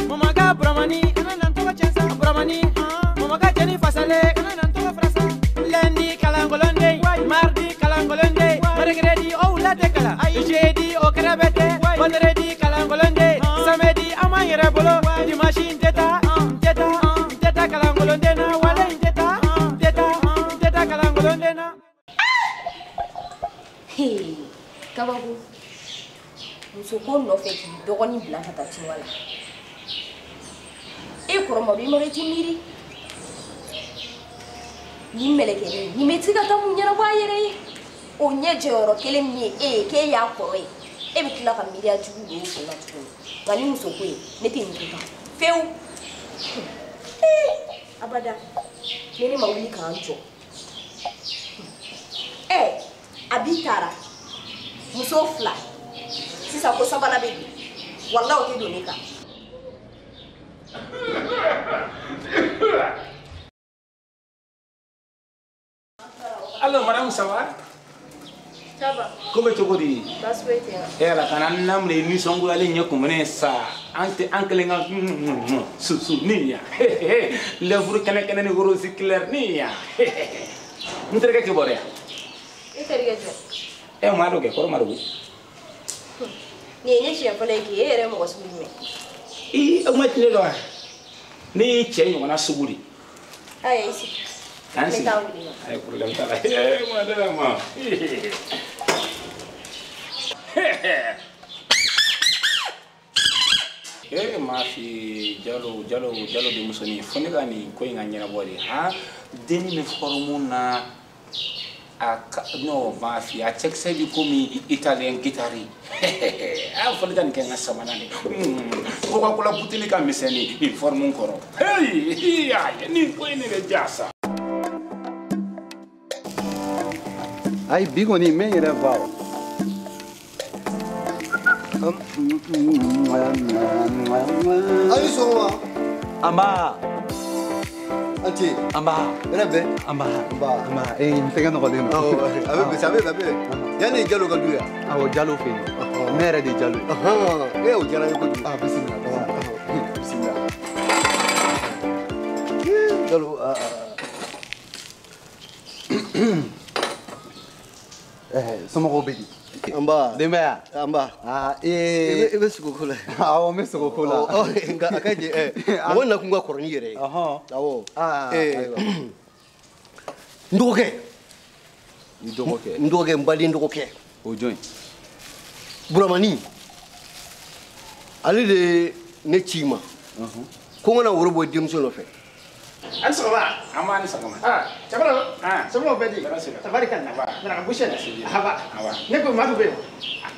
mamaga Buramani kana nan togo chensa Buramani mamaga jeni fasale kana nan togo frasa lundi kalangolonde mardi kalangolonde mercredi o la tekala jeudi o krabete vendredi kalangolonde samedi amanyere bolo dimanche teta kalangolonde na wala teta kalangolonde na kabako muso ko nɔfɛ k'i dɔgɔnin bila ka taa tunga la e Kɔrɔmadu i ma kɛ t'i miiri ni mɛlɛkɛnin nin bɛ se ka taa mun ɲɛnabɔ a yɛrɛ ye o ɲɛ jɔyɔrɔ kelen min ye e ye k'e y'a kɔrɔ ye e bɛ tila ka miiriya jugu don o kun na tuguni nka ni muso ko ye ne tɛ nin kɛ tan fewu abada ne ne ma wuli k'an jɔ a b'i taara muso 2 sisan ko sabanan bɛ don wallahi o tɛ don ne kan Alors, madame, ça va? Ça va. Comment tu vas dire? Parce que tu es là. Et là, quand on a mis les nuits, on va aller nous ça. Ankelenga, nia. Le vrai canacana ne gros c'est clair nia. Nous te regarde que boire. Et tu regardes. Eh, maroc, quoi, maroc? Ni chien pour les qui est moi aussi. Et on va te le voir. Ni chien, on a souri. Ah, ici. Ansi. Ay problème ta la. Eh, madame. Eh, ma fi jalo de musoni. Fone gani ko nga nyana bori. Ha, deni me formuna no ma fi a check sai bi komi italien guitari. Ah, fone gani kenga samanani. Ko ko la butili ka miseni, il forme un coro. Hey, ya ni ko ne jasa. Ai bigoni men yɛrɛ va o. Ayi sɔgɔma. Anba. Ante. Anba. Yɛrɛ bɛ. Anba. Anba. Anba. N tɛgɛ nɔgɔlen don. Awɔ a bɛ bɛn a bɛ bɛn. Yanni Jalo ka du yan. Awɔ Jalo fɛ yen. Ne yɛrɛ de Jalo ye. O diyara n ye kojugu. Bisimila. Bisimila. Jalo somɔgɔw bɛ di. Anba. Denbaya. Anba. I bɛ sogo ko la. Awɔ n bɛ sogo ko la. Nka a ka jɛ mɔgɔ nakun ka kɔrɔ ni yɛrɛ ye. Awɔ. N dɔgɔkɛ. I dɔgɔkɛ. N dɔgɔkɛ n baden dɔgɔkɛ. O jɔn. Buramani. Ale de ne ci ma. Ko n kana woro bɔ denmuso nɔfɛ. Ani sɔgɔma. Ama ni sɔgɔma. Cɛkɔrɔba. Somɔgɔw bɛ di. Tabarikala. Nana gosi la. Haba. Ne ko maa dɔ bɛ yen.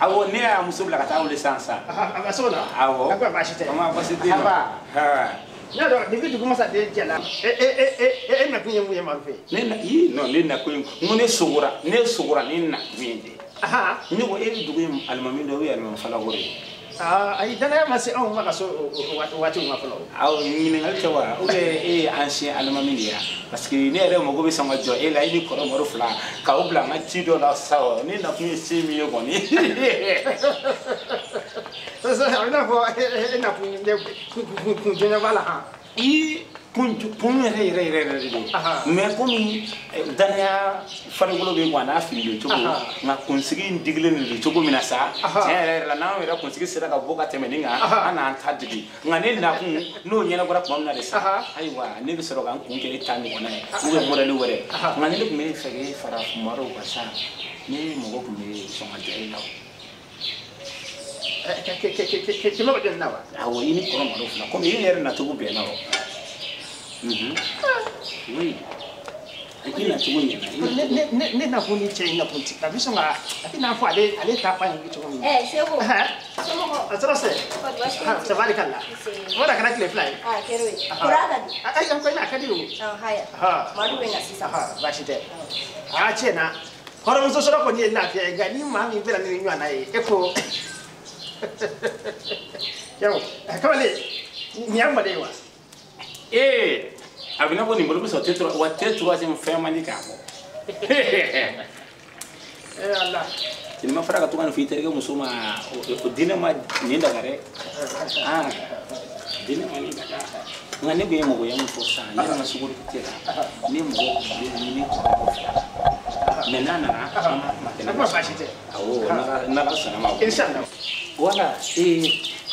Awɔ ne y'a muso bila ka taa wuli sisan sisan. A ka so kɔnɔ. Awɔ. A ko baasi tɛ. O ma baasi tɛ yen. Haba. Ne y'a dɔn depuis dugu masa den cɛ la. E nakun ye mun ye Maaru fɛ. Ne nakun ye n ko ne sogora ne nakun ye de. Ne ko e bɛ dugu in alimami dɔ o ye alimami falako de ye. Ayi danaya ma se anw ma ka so waati ma fɔlɔ. Awɔ ɲininkali tɛ wa ou bien e ye ancien alimami de ye wa parce que ne yɛrɛ mago bɛ sɔn ka jɔ e la i ni kɔrɔ Maaru fila k'aw bila n ka ci dɔ la sa ne nakun ye se min ye kɔni. A bɛ n'a fɔ e nakun kun jɔnjɔn b'a la han. kun yɛrɛ de don mais komi danaya farikolo bɛ bɔ a n'a fili cogo nka kunsigi in digilen de cogo min na sa tiɲɛ yɛrɛ la n'anw yɛrɛ kunsigi sera ka bɔ ka tɛmɛ nin kan an n'an ta digi nka ne nakun n'o ɲɛnabɔra tuma min na de sa ayiwa ne bɛ sɔrɔ ka n kun kɛ e ta ɲɔgɔnna ye ou bien modèle wɛrɛ nka ne tun bɛ fɛ k'e fara Maaru kan sa ne mɔgɔ tun bɛ sɔn ka jɔ e la o. Kɛmɛ bɛ jɔn na wa. Awɔ i ni kɔrɔ Maaru fila komi e yɛrɛ nacogo bɛnna o. Oui. I nacogo ɲɛna. Ne nakun ni cɛ in nakun ti a bɛ sɔn ka a tɛ n'a fɔ ale ta fa in cogo min. Seko. Somɔgɔw. A sɔrɔ se. Tabarikala. O de kɛra tile fila ye. Kɛra o ye. Kura ka di. Ayi an ko n'a ka di o. Haya. Maaru bɛ na sisan. Baasi tɛ. Tiɲɛ na kɔrɔmuso sɔrɔ kɔni ye lafiya ye nka ni maa min bɛna ni ɲɔgɔnna ye e ko. Yawo kamalen nin y'an mɔden ye wa. A bɛ na fɔ nin bolo bɛ sɔrɔ tɛ troisième fɛn man di k'a fɔ. Ala. Nin ma fara ka to ka nin fɔ i terikɛ muso ma o diinɛ ma nin daga dɛ. Diinɛ ma nin daga. Nka ne bɛ ye mɔgɔya min fɔ sisan ne ma sogo tɛ la ne mɔgɔ tun bɛ ɲini kɔrɔ fila mais n'a nana an ka kuma tɛmɛ. Baasi tɛ. Awɔ n'ala sɔnna ma. Inshallah. Wala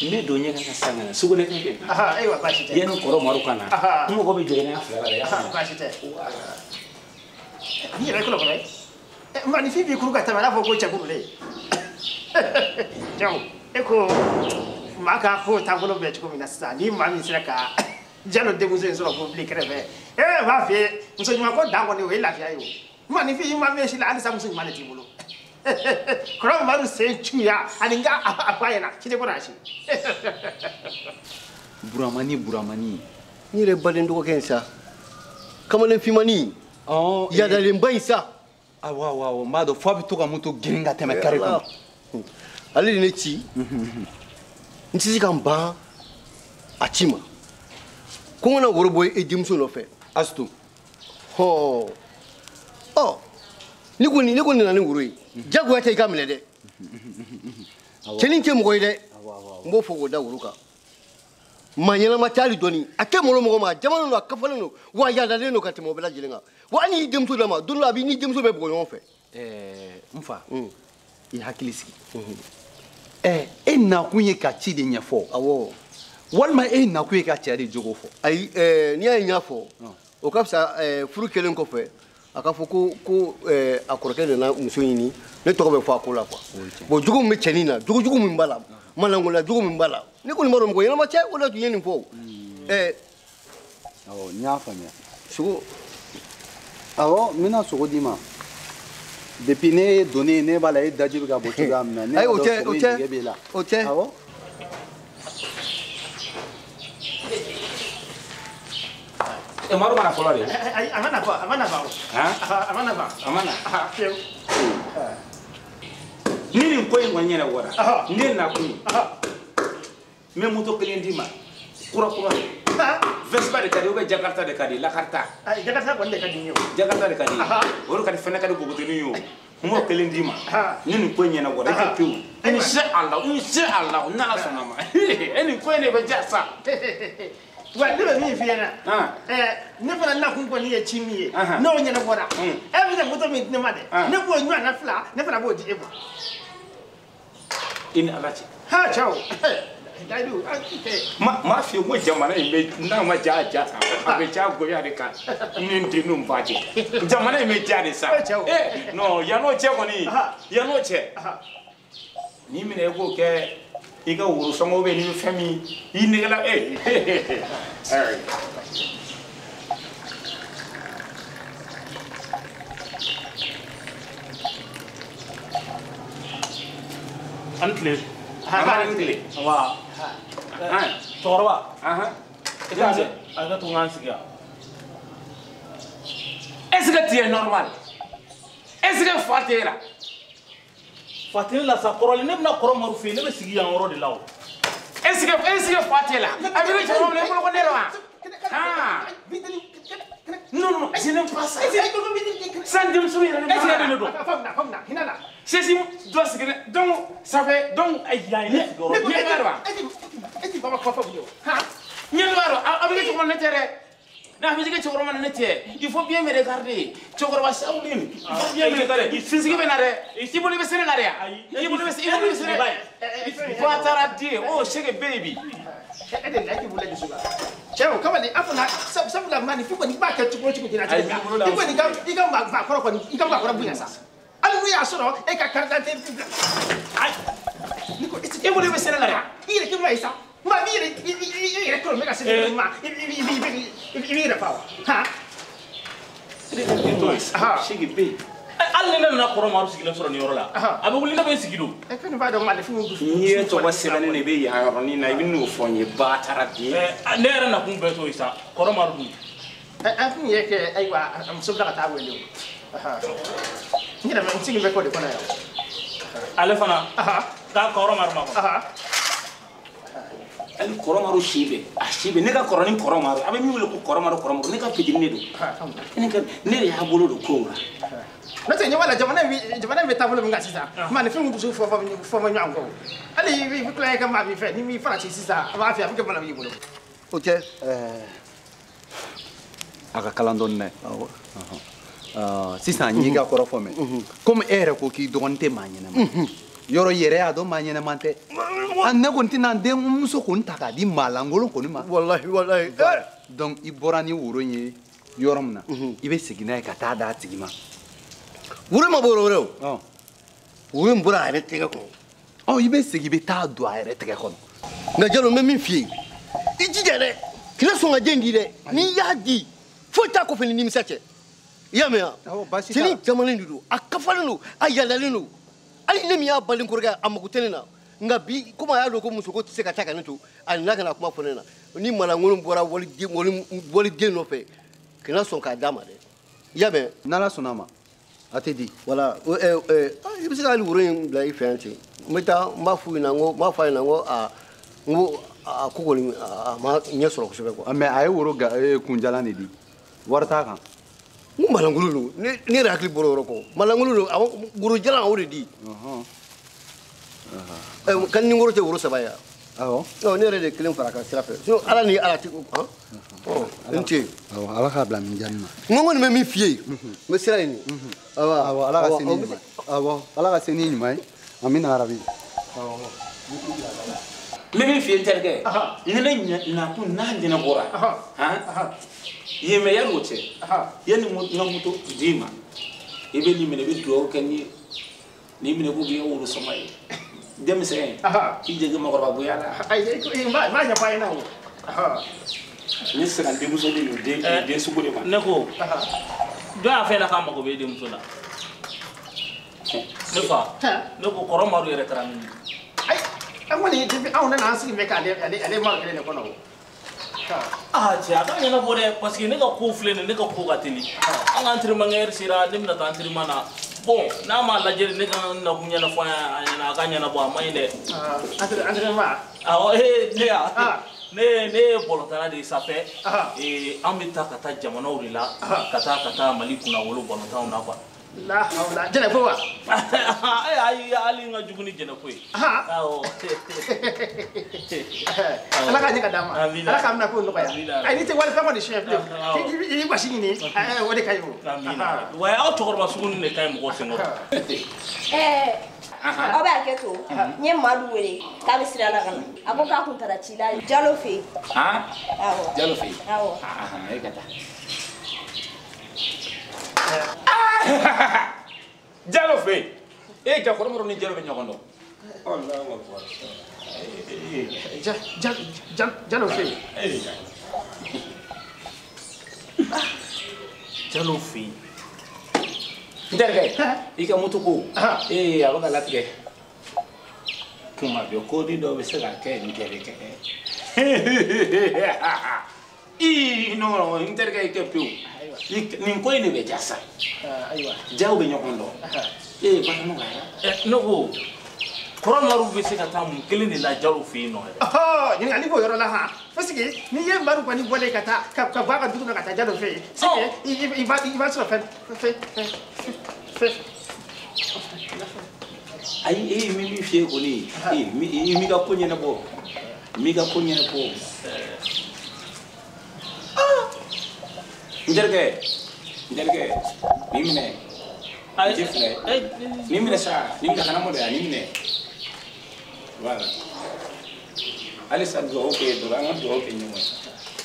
ne don ɲɛ ka san kana sugu ne kan bɛ. Ayiwa baasi tɛ. Yanni kɔrɔ Maaru ka na n mɔgɔ bɛ jɔ i n'a fila la dɛ. Baasi tɛ. Ni yɛrɛ kɔlɔ kɔnɔ ye. Maanifin b'i kuru ka tɛmɛ a n'a fɔ ko cɛ kurulen. Jamu e ko maa ka ko taabolo bɛ cogo min na sisan ni maa min sera ka Jalo denmuso in sɔrɔ k'o bila i kɛrɛfɛ e b'a f'i ye muso ɲuman ko dan kɔni o ye lafiya ye o. Maanifin i ma mɛn si la halisa muso ɲuman de t'i bolo. Kɔrɔ Maaru sen cuya ani n ka a fɔ a ɲɛna ci de ko n'a si. Buramani. N yɛrɛ baden dɔgɔkɛ in sa kamalen finmani yadalenba in sa. Awɔ n b'a dɔn f'a bɛ to ka moto girin ka tɛmɛ kare kɔnɔ. Ale de ne ci n tɛ se ka n ban a ci ma ko na woro boy e dimso no fe astu ho oh ni ko ni na ni woro yi jago ta ka mele de chelin ke mo goy de mbo fogo da woro ka manyela matali doni ake molo mo ma jamanu no akafale no wa ya da no ka timo bela jilinga wa ni dimso da ma dun la bi ni dimso be bo yon fe mfa i hakilisi e na kunye ka ci de nyefo awo walma e na kunye ka ci de jogo fo ai ni ay nyafo o ka sa furu kelen ko fe aka fo ko akoroke na muso yini ne to be fo akola kwa bo jogo me chenina jogo mu mbala malangola jogo mu mbala ni ko ni maro mo yena ma che wala tu yeni fo awo nyafa nya sugo awo mina sugo dima depuis ne donné ne bala e dajibi ga botu ga amna ne oche awo e maru mana folore ay amana ba amana ni ko en wanyela wora ni na ku me muto kelendima kura Vespa de kadi ou Jakarta de kadi la karta ay Jakarta ko de kadi ñew Jakarta de kadi woro kadi fene kadi ko goteni yo mo kelendima ni ko nyena wora ke piu insha Allah na la sonama eni ko ne be jassa wa de mi fiena ne fana na kun ko ni e chimiye no nyena wora e bi de moto mi ne made ne bo nyu na fla ne fana bo di ebo in alachi ha chao ma fi mo jamana me na ma ja abe ja go ya de ka ni ndinu mbaje jamana me ja de sa no ya no che ko ni ya no che ni mi ne go ke iga wuru somo be ni fami ni gala antle antle wa torwa aga to ngan siga est-ce que tu es normal est-ce que fatela sa korole ne bna koro maru fe ne be sigi yan oro de lawo est-ce que fatela abi be choro ne ko nerwa non je n'aime pas ça sans dire soumis est-ce que famna hinana c'est doit se donc ça fait donc ay eti baba ko fabu yo Nyelwaro, avec tout le intérêt. Na musique tu vraiment netier. Il faut bien me regarder. Tu vois ça ou bien. Il faut bien me regarder. Il physique benare. Si vous le laissez en arrière. Il vous le laissez. Il faut attraper. Oh, shake baby. Ede like vous le sugar. Chao kama ni afuna sabu la mani fiko ni ba ka tu ko tu dina tu. Fiko ni ga ba ko ni ga ba ko buya sa. Alu ya soro e ka karta te. Ai. Niko iti e vous le laissez en arrière. Il ke mai sa. Ma viene con me la sede ma viene fa ha shake baby. alle na koro maru sigila soro ni yorola abe wuli na be sigido e kan ba do ma le fu ni to wasebane ne be ya roni na ibinu fonye ba tarati ne era na kun be to isa koro maru ni afun ye ke aywa am sobla ta wele ni da men sigi be ko de kona ya ale fana ka koro maru ma ko el koromaru shibe shibe ne ka koroni koromaru abe mi wele ko koromaru ne ka pidini ne do ne ka ne ya bolo do ko na te nyawala jamana mi tabolo mi ngasisa ma ne fimu busu fo ma nyango ali vi kla ka ma mi fe ni mi fara ci sisa ba fi afika bana mi bolo oche aka kalandon ne sisan nyi ga koro fo me comme era ko ki dogonte manyena yoro yere ado manyena mante anne gonti nan de muso kon taka di malangolo kon ma wallahi donc i borani wuro nye yoromna ibe sigina ka ta da tigima wuro ma boro wuro mbura are tege ko ibe sigi be ta do are tege ko na jalo me min fie iji jere kila so ngajendi de ni yadi fo ta ko feni ni misache yame ya tini jamani ndu akafalenu ayalalenu ali ne mi ya balin kurga amakutenena nga bi kuma ya loko muso ko tse ka taka neto alina kana kuma fonena ni malangolo mbora woli de no fe kina son ka dama de yabe nala sonama atedi wala ibisi ka li wuro yin bla ifense meta ma fu na ngo ngo ko kɔni a ma ɲɛ sɔrɔ kosɛbɛ quoi. Mais a ye woro kunjalan de di wari t'a kan. N ko malangolo don ne yɛrɛ hakili bɔra o yɔrɔ kɔ malangolo don woro jalan a y'o de di. Kan ni woro tɛ woro 3 ye awɔ. Ne yɛrɛ de kelen fara kan sira fɛ sinon ala ni ala tɛ n ce. awɔ ala k'a bila min jani ma. n kɔni bɛ min f'i ye n bɛ sira ɲini. awɔ ala ka se ni ɲuman awɔ ala ka se ni ɲuman ye amina arabi. ne bɛ f'i ye n terikɛ ne nakun n'a ɲɛna bɔra yen mɛ yanni o cɛ yanni n ka moto d'i ma i bɛ nin minɛ i bɛ dugawu kɛ ni minɛ ko k'i ka woro sɔngɔ ye denmisɛn k'i jigi mɔgɔkɔrɔba bonya la. n b'a ɲɛfɔ a ɲɛna o. ne sera n denmuso de don den sugu de ma. ne ko jɔn y'a fɛ na k'a mago bɛ denmuso la. ne fa ne ko kɔrɔ Madu yɛrɛ kɛra min ye. an kɔni anw nana an sigi bɛ k'ale mara kelen de kɔnɔ o. cɛ a ka ɲɛnabɔ dɛ parce que ne ka ko filɛ nin ne ka ko ka teli an ka entraînement kɛ heure sera ne bɛna taa entraînement na bon n'a m'a lajɛ ne ka nakun ɲɛnafɔ a ɲɛna a ka ɲɛnabɔ a ma ɲi dɛ. entraînement. awɔ ne ya ne ye bɔlɔtala de ye sanfɛ an bɛ taa ka taa jamanaw de la ka taa Mali kunna wolo bɔlɔtanw na quoi. la hawla Jɛnɛko wa. ayi hali n ka jugu ni Jɛnɛko ye. awɔ. ala ka ɲɛ ka d'a ma ala k'a bɛna ko nɔgɔya ayi n'i tɛ wari fɛn kɔni siɲɛ bilen k'i basi ɲini o de ka ɲi o. wa aw cɛkɔrɔba sugu ninnu de ka ɲi mɔgɔ senkɔrɔ. aw bɛ hakɛ to n ye Madu wele k'a bɛ sira la ka na a ko k'a kun taara ci la Jalo fɛ yen. awɔ Jalo fɛ yen. awɔ. e ka taa. Jalo fɛ yen jakɔrɔmɔrɔ ni Jalo bɛ ɲɔgɔn dɔn. Jalo fɛ yen. Jalo fɛ yen. n terikɛ i ka moto ko a bɛ ka latigɛ kuma bɛ ko ni dɔ bɛ se ka kɛ nin kɛ de kɛ non n terikɛ i kɛ pewu nin ko in de bɛ ja sa jaw bɛ ɲɔgɔn dɔn bana nɔgɔya. ne ko kɔrɔ Madu bɛ se ka taa mun kelen de la Jalo fɛ yen nɔ yɛrɛ. ɲininkali b'o yɔrɔ la han parce que n'i ye Madu kɔni bɔlen ka bɔ a ka dugu la ka taa Jalo fɛ yen c'est que i b'a sɔrɔ fɛn. ayi min b'i f'i ye kɔni i m'i ka ko ɲɛnabɔ n terikɛ nin minɛ n tɛ filɛ nin minɛ sa nin minɛ kana mɔdɔ yan nin minɛ voilà halisa dugawu kɛ dɔrɔn an ka dugawu kɛ ɲɔgɔn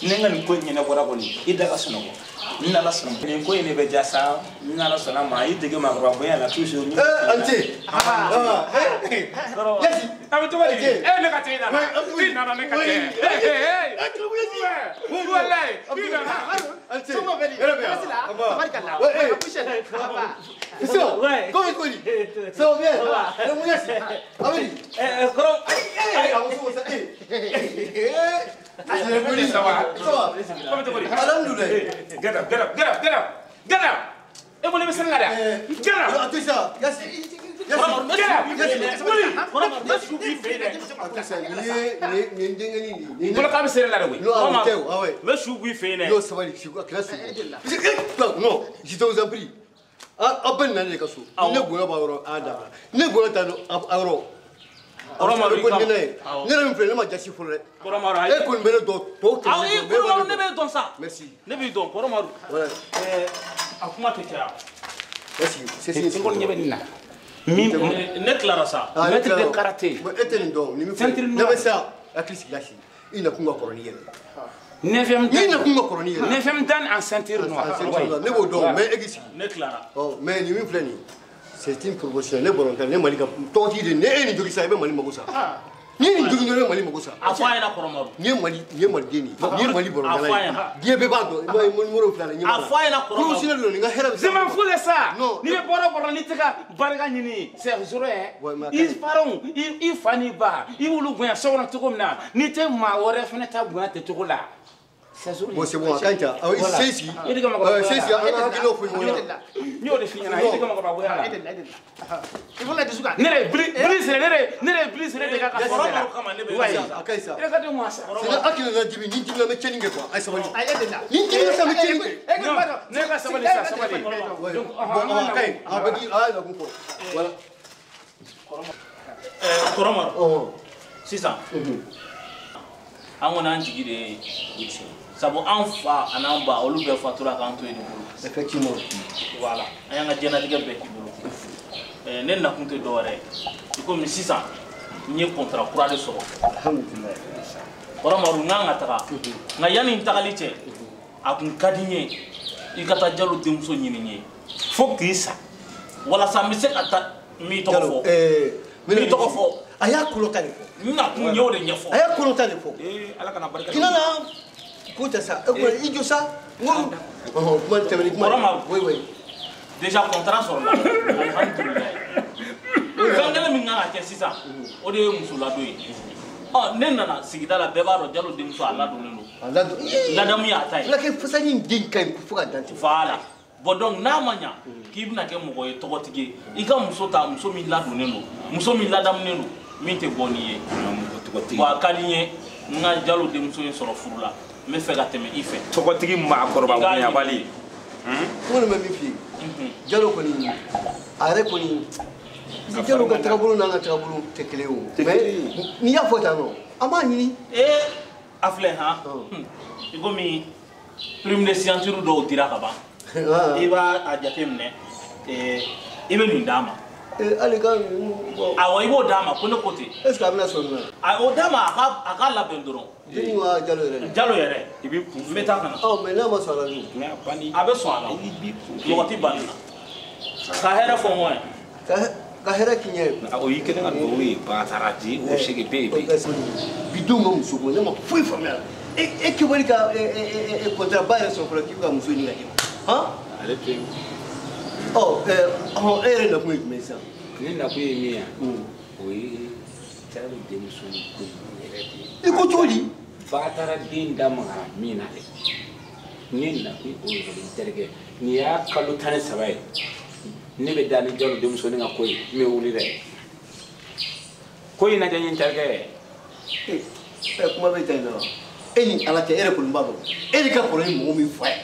ye ne ka nin ko in ɲɛnabɔra kɔni i da ka sunɔgɔ n n'ala sɔnna nin ko in de bɛ ja sa n n'ala sɔnna ma i dege maakɔrɔba bonya la toujours. an ce. yasi a bɛ cogo di ne ka tɛ i nana i nana ne ka tɛ walayi i nana. an ce. sɔngɔ bɛ di tabarikala a poussé so comment quoi ça va bien le moyen c'est amedi kɔrɔ a muso ça ça va comment te dire alhamdulillah get up e bolo bɛ sɛnɛ la dɛ get up attends ça yasi bolo k'a bɛ sɛnɛ la dɛ koyi n bɛ su b'i fɛ yen dɛ. non sabali si quoi kɛlɛ su non je t'en prie a bɛ nana de ka so ne bonya b'a yɔrɔ a da ne bonya ta a yɔrɔ Kɔrɔ Madu ko ne ne min filɛ ne ma jasi fɔlɔ dɛ Kɔrɔ Madu ayi e kɔni bɛ ne dɔn tɔw awɔ Kɔrɔ Madu ne bɛ dɔn sa merci ne b'i dɔn Kɔrɔ Madu a kuma tɛ caya merci c'est n kɔni ɲɛ bɛ nin na ne tilara sa maître de karaté e tɛ nin dɔn ni min filɛ ne bɛ sa hakili sigi la si i na kun ka kɔrɔ ni yɛrɛ neuvième ni na kun ka kɔrɔ ni yɛrɛ neuvième dan en ceinture noire ne b'o dɔn mais e k'i sigi ne tilara mais nin min filɛ nin c'est une promotion ne bɔrɔn tɛ ne Mali ka tɔgɔtigi de ne e nin jogi sa i bɛ Mali mago sa ni ye nin jogi dɔrɔn i bɛ Mali mago sa a fɔ a ɲɛna Kɔrɔ Madu ni ye Maliden de ye ni ye Mali bɔrɔndala ye diɲɛ bɛɛ b'a dɔn i b'a numéro filɛ a la ɲɛma a fɔ a ɲɛna Kɔrɔ Madu kulusi ne don nin ka hɛrɛ bɛ je m'en fous de ça non ni bɛ bɔrɔ ni tɛ ka barika ɲini c'est zéro i parents i fa n'i ba i wulu bonya so kɔnɔ cogo min na n'i tɛ maa wɛrɛ fana ta bonya tɛ cogo la bon c'est bon akanta sesi sesi ana hakilo fo wona nyo de finya na ide kama ko babu yala ibo la disuka nere bliss nere de ka ka fora kama ne be akaisa ire ka de mo asa sila akilo na jibi ni jibi na cheninge kwa ai sabali ai edena ni jibi na sama cheninge no ne ka sabali donc akai abagi ai la kuko wala koroma sisan an kɔni an jigi de ye sabu an fa ani an ba olu bɛɛ fatura k'an to yen de bolo effectivement voilà an y'an ka diɲɛlatigɛ bɛɛ k'i bolo ne nakun tɛ dɔwɛrɛ ye komi sisan n ye contrat kura de sɔrɔ alhamdulillah kɔrɔmaru n kan ka taga nka yanni n tagali cɛ a kun ka di n ye i ka taa Jalo denmuso ɲini n ye fo k'i sa walasa n bɛ se ka taa n b'i tɔgɔ fɔ n b'i tɔgɔ fɔ a y'a kolota de fɔ n na kun y'o de ɲɛfɔ a y'a kolota de fɔ ala kana barika kina na ko tɛ sa i jɔ sa n ko kuma tɛmɛni kuma kɔrɔmaru oui oui déjà contrat sɔrɔla alhamdulilayi fɛn kelen min kan ka kɛ sisan o de ye muso ladon ye ne nana sigida la bɛɛ b'a dɔn Jalo denmuso a ladonnen don ladamu y'a ta ye fulakɛ fasani den ka ɲi fo ka dan tɛ voilà bon donc n'a ma ɲa k'i bɛna kɛ mɔgɔ ye tɔgɔtigi ye i ka muso ta muso min ladonnen don muso min ladamunen don min tɛ bɔ n'i ye bon a ka di n ye n ka Jalo denmuso in sɔrɔ furu la n bɛ fɛ ka tɛmɛ i fɛ tɔgɔtigi maakɔrɔba bonyabali n kɔni bɛ min f'i ye Jalo kɔni a yɛrɛ kɔni Jalo ka tagabolo n'an ka tagabolo tɛ kelen ye o mais n'i y'a fɔ tan nɔ an b'a ɲini a filɛ han i komi prime de signature dɔw dira ka ban i b'a jate minɛ i bɛ nin d'a ma hali ka awɔ i b'o d'a ma ko ne ko ten est ce que a bɛna sɔn nin ma o d'a ma a ka labɛn dɔrɔn denni wa Jalo yɛrɛ Jalo yɛrɛ i b'i kun n bɛ taa ka na mais n'a ma sɔn a la dun a bɛ sɔn a la mɔgɔ tɛ ban nin na ka hɛrɛ fɔ n kɔ yan ka hɛrɛ k'i ɲɛ o y'i kɛnɛ ka dugawu ye batara di o segi bɛɛ ye bi denw ka muso ko ne ma foyi faamuya e kibali ka contrat ba yɛrɛ sɔrɔ fɔlɔ k'i bɛ ka muso ɲini ka d'i ma han ale to yen e yɛrɛ nakun ye jumɛn sisan ne nakun ye min ye o ye Jalo denmuso ko yɛrɛ de i ko cogo di batara den da magara min na dɛ ne nakun o yɛrɛ de terikɛ nin y'a kalo 13 ye ne bɛ da ni Jalo denmuso ni ka ko ye n bɛ wuli dɛ ko in lajɛ n ye terikɛ kuma bɛ taa yen nɔ e ni ala cɛ e yɛrɛ kɔni b'a dɔn e de ka kɔrɔ ni mɔgɔ min fa ye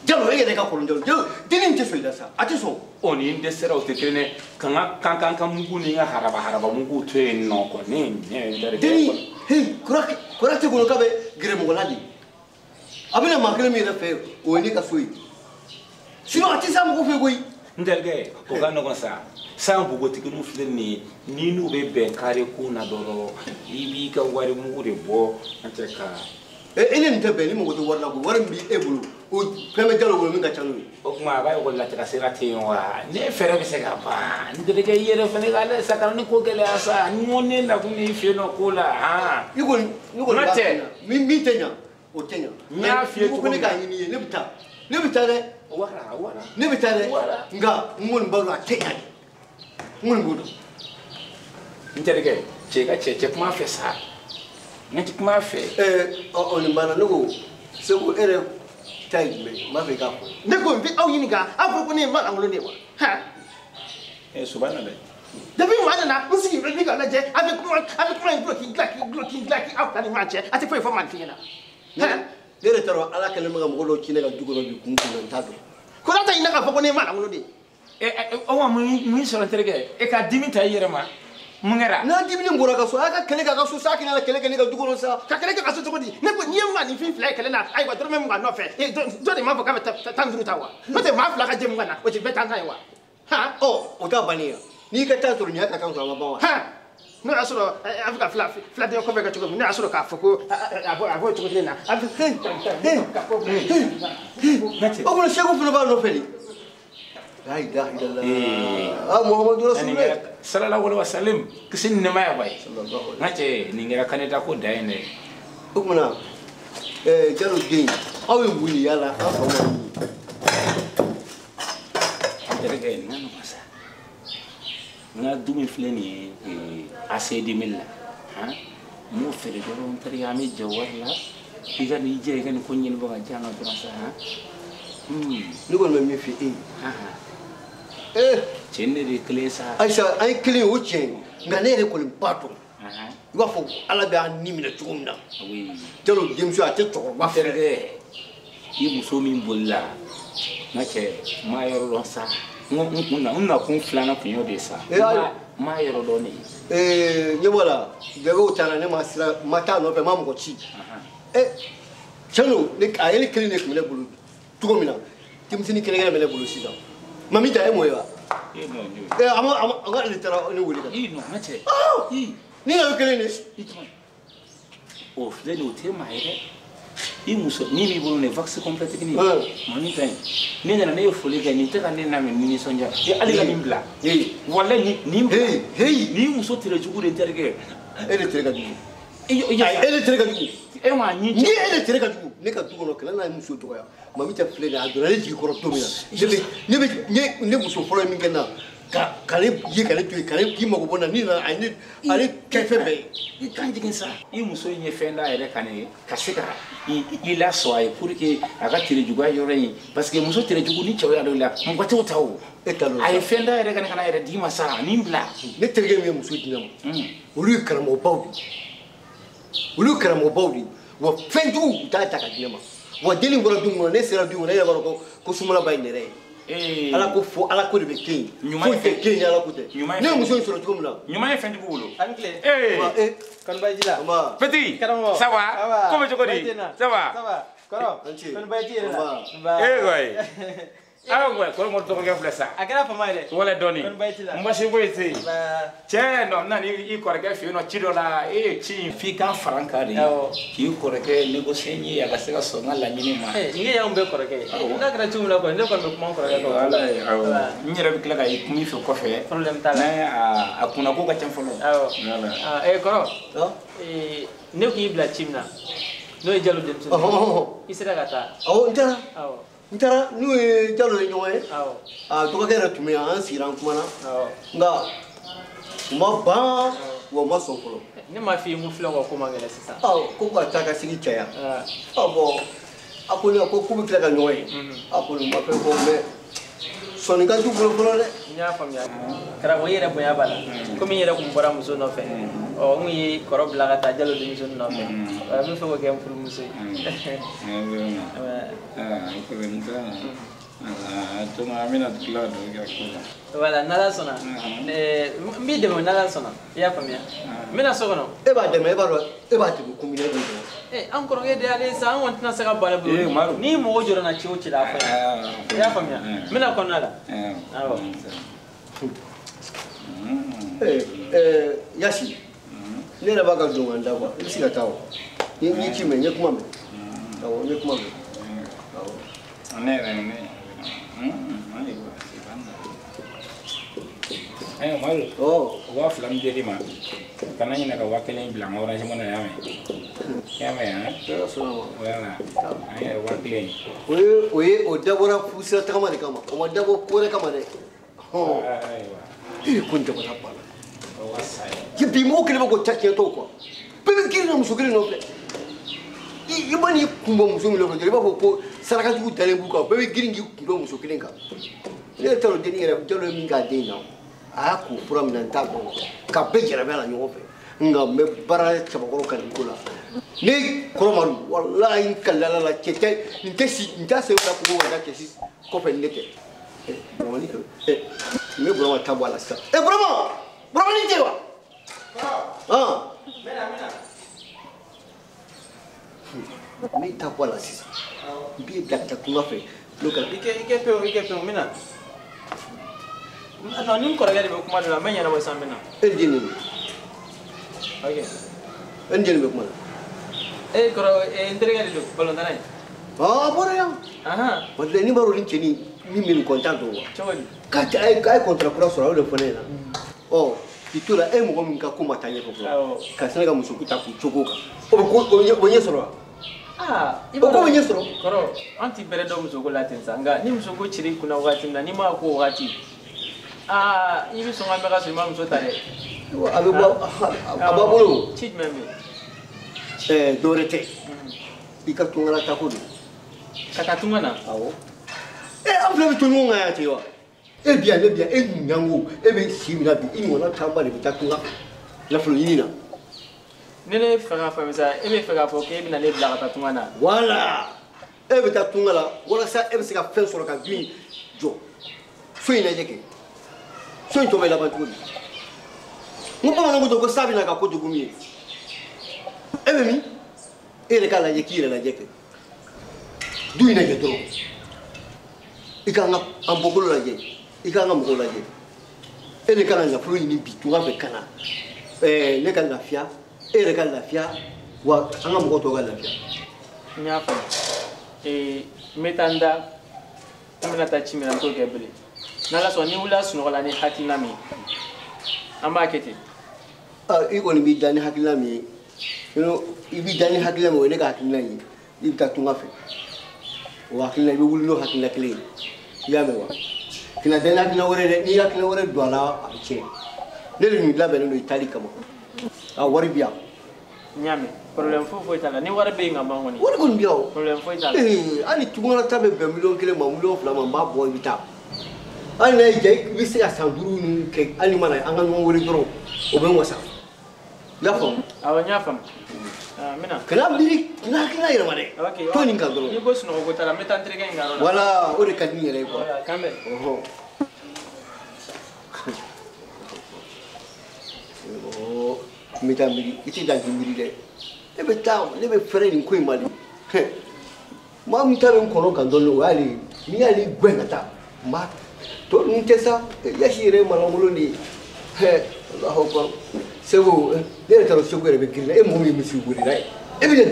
Jalo e yɛrɛ ka kɔrɔ Jalo denni tɛ sɔn i la sa a tɛ sɔn o ni n dɛsɛra o tɛ kelen ye ka n ka mugu ni n ka haraba mugu to yen nɔ kɔ ne ye terikɛ denni kɔrɔ tɛ kɔnɔ k'a bɛ gɛrɛ mɔgɔ la de a bɛna maa kelen min yɛrɛ fɛ o ye ne ka so ye sinon a tɛ s'a mɔgɔ fɛ koyi n terikɛ o ka nɔgɔn sa san npogotigininw filɛ nin ye ni n'u bɛ bɛn kare ko na dɔrɔn i b'i ka wari mugu de bɔ an tɛ ka e ni nin tɛ bɛn ni mɔgɔ tɛ wari la ko wari min bɛ e bolo o fɛn bɛ Jalo bolo min ka ca n'o ye o tuma a b'a ekɔli la taga sira tɛ yen wa ne fɛɛrɛ bɛ se ka ban n terikɛ i yɛrɛ fana k'ale sa kana ni ko gɛlɛya sa n ko ne nakun ye i fɛ yen nɔ ko la han i kɔni b'a fɛ min tɛ ɲa o tɛ ɲa n y'a f'i ye cogo min na ko ne k'a ɲini ye ne bɛ taa dɛ wara ne bɛ taa dɛ nka n kɔni b'a dɔn a tɛ ɲa de n kɔni b'o dɔn n terikɛ cɛ ka cɛ kuma fɛ sa n tɛ kuma fɛ nin banna ne ko Segu e yɛrɛ ta ye jumɛn ye n b'a fɛ i k'a fɔ ne ko n bɛ aw ɲininka aw ko ne ye malankolon de ye wa subahana dɛ depuis maa nana n sigi bɛ ka lajɛ a bɛ kuma in gulɔki aw ka ni ɲɔgɔn cɛ a tɛ foyi fɔ malifin ɲɛna ne yɛrɛ t'a dɔn ala kɛlen bɛ ka mɔgɔ dɔw ci ne ka du kɔnɔ bi kun kunna n t'a dɔn ko n'a ta ɲininka k'a fɔ ko ne ye malankolon de ye o ma mun sɔrɔ n terikɛ e ka dimi ta i yɛrɛ ma mun kɛra n'a dimini bɔra ka so a ka kɛlɛ kɛ a ka so sa kɛnɛ la kɛlɛ kɛ ne ka du kɔnɔ sa ka kɛlɛ kɛ ka so cogo di ne ko n'i ye maninfin fila ye kɛlɛ la ayiwa dɔrɔmɛ mugan nɔfɛ dɔ de m'a fɔ k'a bɛ tan duuru ta wa n'o tɛ maa fila ka jɛ mugan na o tɛ bɛɛ tan ye wa o t'a bannen yan n'i ka taa sɔrɔ nin y'a ka kan sɔrɔ a ma ban wa n'o y'a sɔrɔ a bɛ ka filaden kɔfɛ kɛ cogo min n'o y'a sɔrɔ k'a fɔ ko a b'o cogo kelen na a bɛ o kɔni Segu fana b'a nɔfɛ de la ilaha illallah Muhammadu Rasulullah sallallahu alaihi wasallam kisi ni nɛɛmaya ba ye n ka cɛ nin kɛra kaneda ko da ye dɛ o kumana Jalo den aw ye mun de yala an fa ma n terikɛ nin ka nɔgɔn sa n ka du min filɛ nin ye AC 2000 la n m'o feere dɔrɔn n terikɛ an bɛ jɛ wari la Iga ni je ga ni ko nyin ba ga janga dura sa ha. Ni ko me fi Chenne de klesa. Aisha ay clé o chen ngane re ko pato. Iwa fo ala ba ni mi na tumna. Oui. Telo demso ate to ba Ferge. Yi muso min bolla. Na ke ma yoro lon sa. Una kun flana kunyo de sa. Ma yoro do ni. Nyobola, debe utana ne masira mata no pe mamu ko chi. Chano ne ayele clinic mele bulu. Tuko mina. Timsini clinic mele bulu sida. Mami ta emoya. Ama litera ni wuli ka. No, mate. Ni na clinic. Oh, then you tell my muso ni mi bolo ne vaccine complète ni mami tan ni na ne foli ga ni te ka ne na me ni sonja ali la mimbla wala ni ni muso tere jugu de terge ele tere ga jugu ele tere ga jugu e ma ni ele tere ga jugu ne ka jugu no kala na muso to ya mami ta fle na adora le ji ko to mi na ne muso folo mi gena kale yi kale tu kale ki mo ko bona ni na ani kefe be i kan jigin sa i muso nye fenda ere kane kasika i la so ay pour que aga tere jugu ayore yi parce que muso tere jugu ni chawo ya do la mo ko taw ay fenda ere kane kana ere di masa ni bla ne tere mi muso dinam olu karamo bawdi wa fendu ta ka dinama wa deli ngoro dungo ne sera dungo ne ya ko sumala bay ne re ala ko fo ala ko de be kin fo fe kin ala ko te ne muso soro tuko muna nyuma e fendi bulo Angle. kan baji la petit ça va comment tu connais ça va Koro. Kan baji la. Goy. Ah ouais, ko mo to ko gafla sa. Akara fa mai de. Wala doni. Kan baji la. Mbashi boyti. Che no na ni I ko ga fi no chido la chi fi kan franca ri. Ki ko ke négocier ni ya ga se ga so na la nyini ma. Nge ya umbe ko ke. Na kra tumla ko, ne ko me kuma ko ga ko. Wala. Ni re bi kla ga mi fi ko fe. Problem tala. Na akuna ko ga chan folo. Wala. Koro. Ne ko ibla chimna. No e jalo dem so. Isira gata. Ntara nu e jalo nyoe to ka kera tumi an siran kuma na nga ma ba wo ma so folo ne ma fi mu flo ko kuma ngela sisa ko ka ta ka sigi chaya bo akoni ko ku bi ka nyoe akoni ma pe ko me soni ka ju folo le nya fam ya kara wo yere boya bala ko mi yere ko mbora muso no fe o ngi koro bla ta jalo de muso no fe mi fo ko gem fulu muso to ma amina tukla do ga ko wala nala sona mbi de mo nala sona ya fam ya mina so kono e ba de me ba te ko mi ne do an koro ge de ale sa an wontina sa ga bala bu ni mo joro na chiwo chi la fa ya fam ya mina kono nala awo Yashi ne na ba ga do wanda ba isi ga tawo ni ki me ne kuma me tawo ne kuma me ayo malu wa flam jeli ma kana ni naga wa kelen bla ma orange mona yame wala ayo wa kelen o dabora fusa ta kama de kama o dabo kore kama de ayo kunta ba bala wa sai ki bi mo kele ko takke to ko be kiri na muso kiri no ple ibani kumbo muso mi lo ko ba ko saraka ju tale bu ko be kiri ngi kumbo muso kiri ka ne tolo de ni era tolo mi ga de na aku pura mina ntago ka be jera bela nyofe nga me bara chabakoro kan kula ni koromaru wallahi kallala la kete ntasi ka ko wada kesi ko fe ndeke broma ni ko me broma tabwa la sa broma ni tewa mena ni tabwa la sisa bi dakta kuma fe lokal ike pe mena no nim ko ragade be kuma dala menya na boy sambena enjini okay enjini be kuma koro entregade do balon danay bora ya wala ni baro linkeni ni min contact do chawali ka ay contrat pour sura le fonena itula mo min ka kuma tanye ko ka sanga musukuta ku chokoka ko nyesoro ibo ko nyesoro koro anti bere do musuko latin sanga ni musuko chiri kuna wakati na ni ma ko wakati ibi songa mega so imam so tare ababolo chid meme dorete ika tungala takodi kata tungana awo an fila bɛ to ɲɔgɔn kan yan ten wa e bi yan ne bi yan e ɲango e bɛ si min na bi i ɲɔgɔnna caman de bɛ taa tunga nafolo ɲini na ne ne fɛ k'a faamu sa e bɛ fɛ k'a fɔ k'e bɛna ne bila ka taa tunga na wala e bɛ taa tunga la walasa e bɛ se ka fɛn sɔrɔ ka du in jɔ so in lajɛ kɛ so in tɔ bɛ laban cogo di n ko bamananw ko ko sa bɛ na ka kojugu min ye e bɛ min e yɛrɛ k'a lajɛ k'i yɛrɛ lajɛ kɛ du in lajɛ dɔrɔn i ka an bɔkolo lajɛ i ka mɔgɔw lajɛ e de ka nafolo ɲini bi tunga fɛ ka na ne ka lafiya e yɛrɛ ka lafiya wa an ka mɔgɔw tɔw ka lafiya n y'a faamu n bɛ taa n da n bɛna taa ci min na n t'o kɛ bilen n'ala sɔnna ni wulila sunɔgɔ la ni hakilina min an b'a kɛ ten i kɔni b'i da ni hakilina min ye i b'i da ni hakilina min o ye ne ka hakilina ye i bɛ taa tunga fɛ o hakilina i bɛ wuli n'o hakilina kelen ye i y'a mɛn wa kana tɛ ni hakilina wɛrɛ dɛ n'i hakilina wɛrɛ don a la a bɛ tiɲɛ ne de nin labɛnnen don i taali kama a wari bi yan n y'a mɛn problème foyi t'a la ni wari bɛ yen ka ban kɔni wari kɔni bi yan o problème foyi t'a la hali tungala ta bɛ bɛn miliyɔn 1 ma miliyɔn 2 ma n b'a bɔ i bɛ taa hali n'a y'i diya i bɛ se ka san 5 ninnu kɛ hali ni ma na an ka ɲɔgɔn wele dɔrɔn o bɛ n wasa i y'a faamu awɔ n y'a faamu n bɛna kana miiri kana hakilina yɛlɛma dɛ to nin kan dɔrɔn n'i ko sunɔgɔ ko t'a la n bɛ taa n terikɛ in ka yɔrɔ la wala o de ka di n yɛrɛ ye quoi kan bɛ n bɛ taa miiri i tɛ dan k'i miiri dɛ ne bɛ taa ne bɛ fɛrɛ nin ko in ma de maa min ta bɛ n kɔnɔ kan dɔɔnin o y'ale ye n'i y'ale gɛn ka taa n b'a tɔ ninnu tɛ sa yasi yɛrɛ ye malankolon de ye Allahu akbar Segu ne yɛrɛ t'a dɔn Segu yɛrɛ bɛ girin na e mɔgɔ min ye misi wele dɛ e bɛ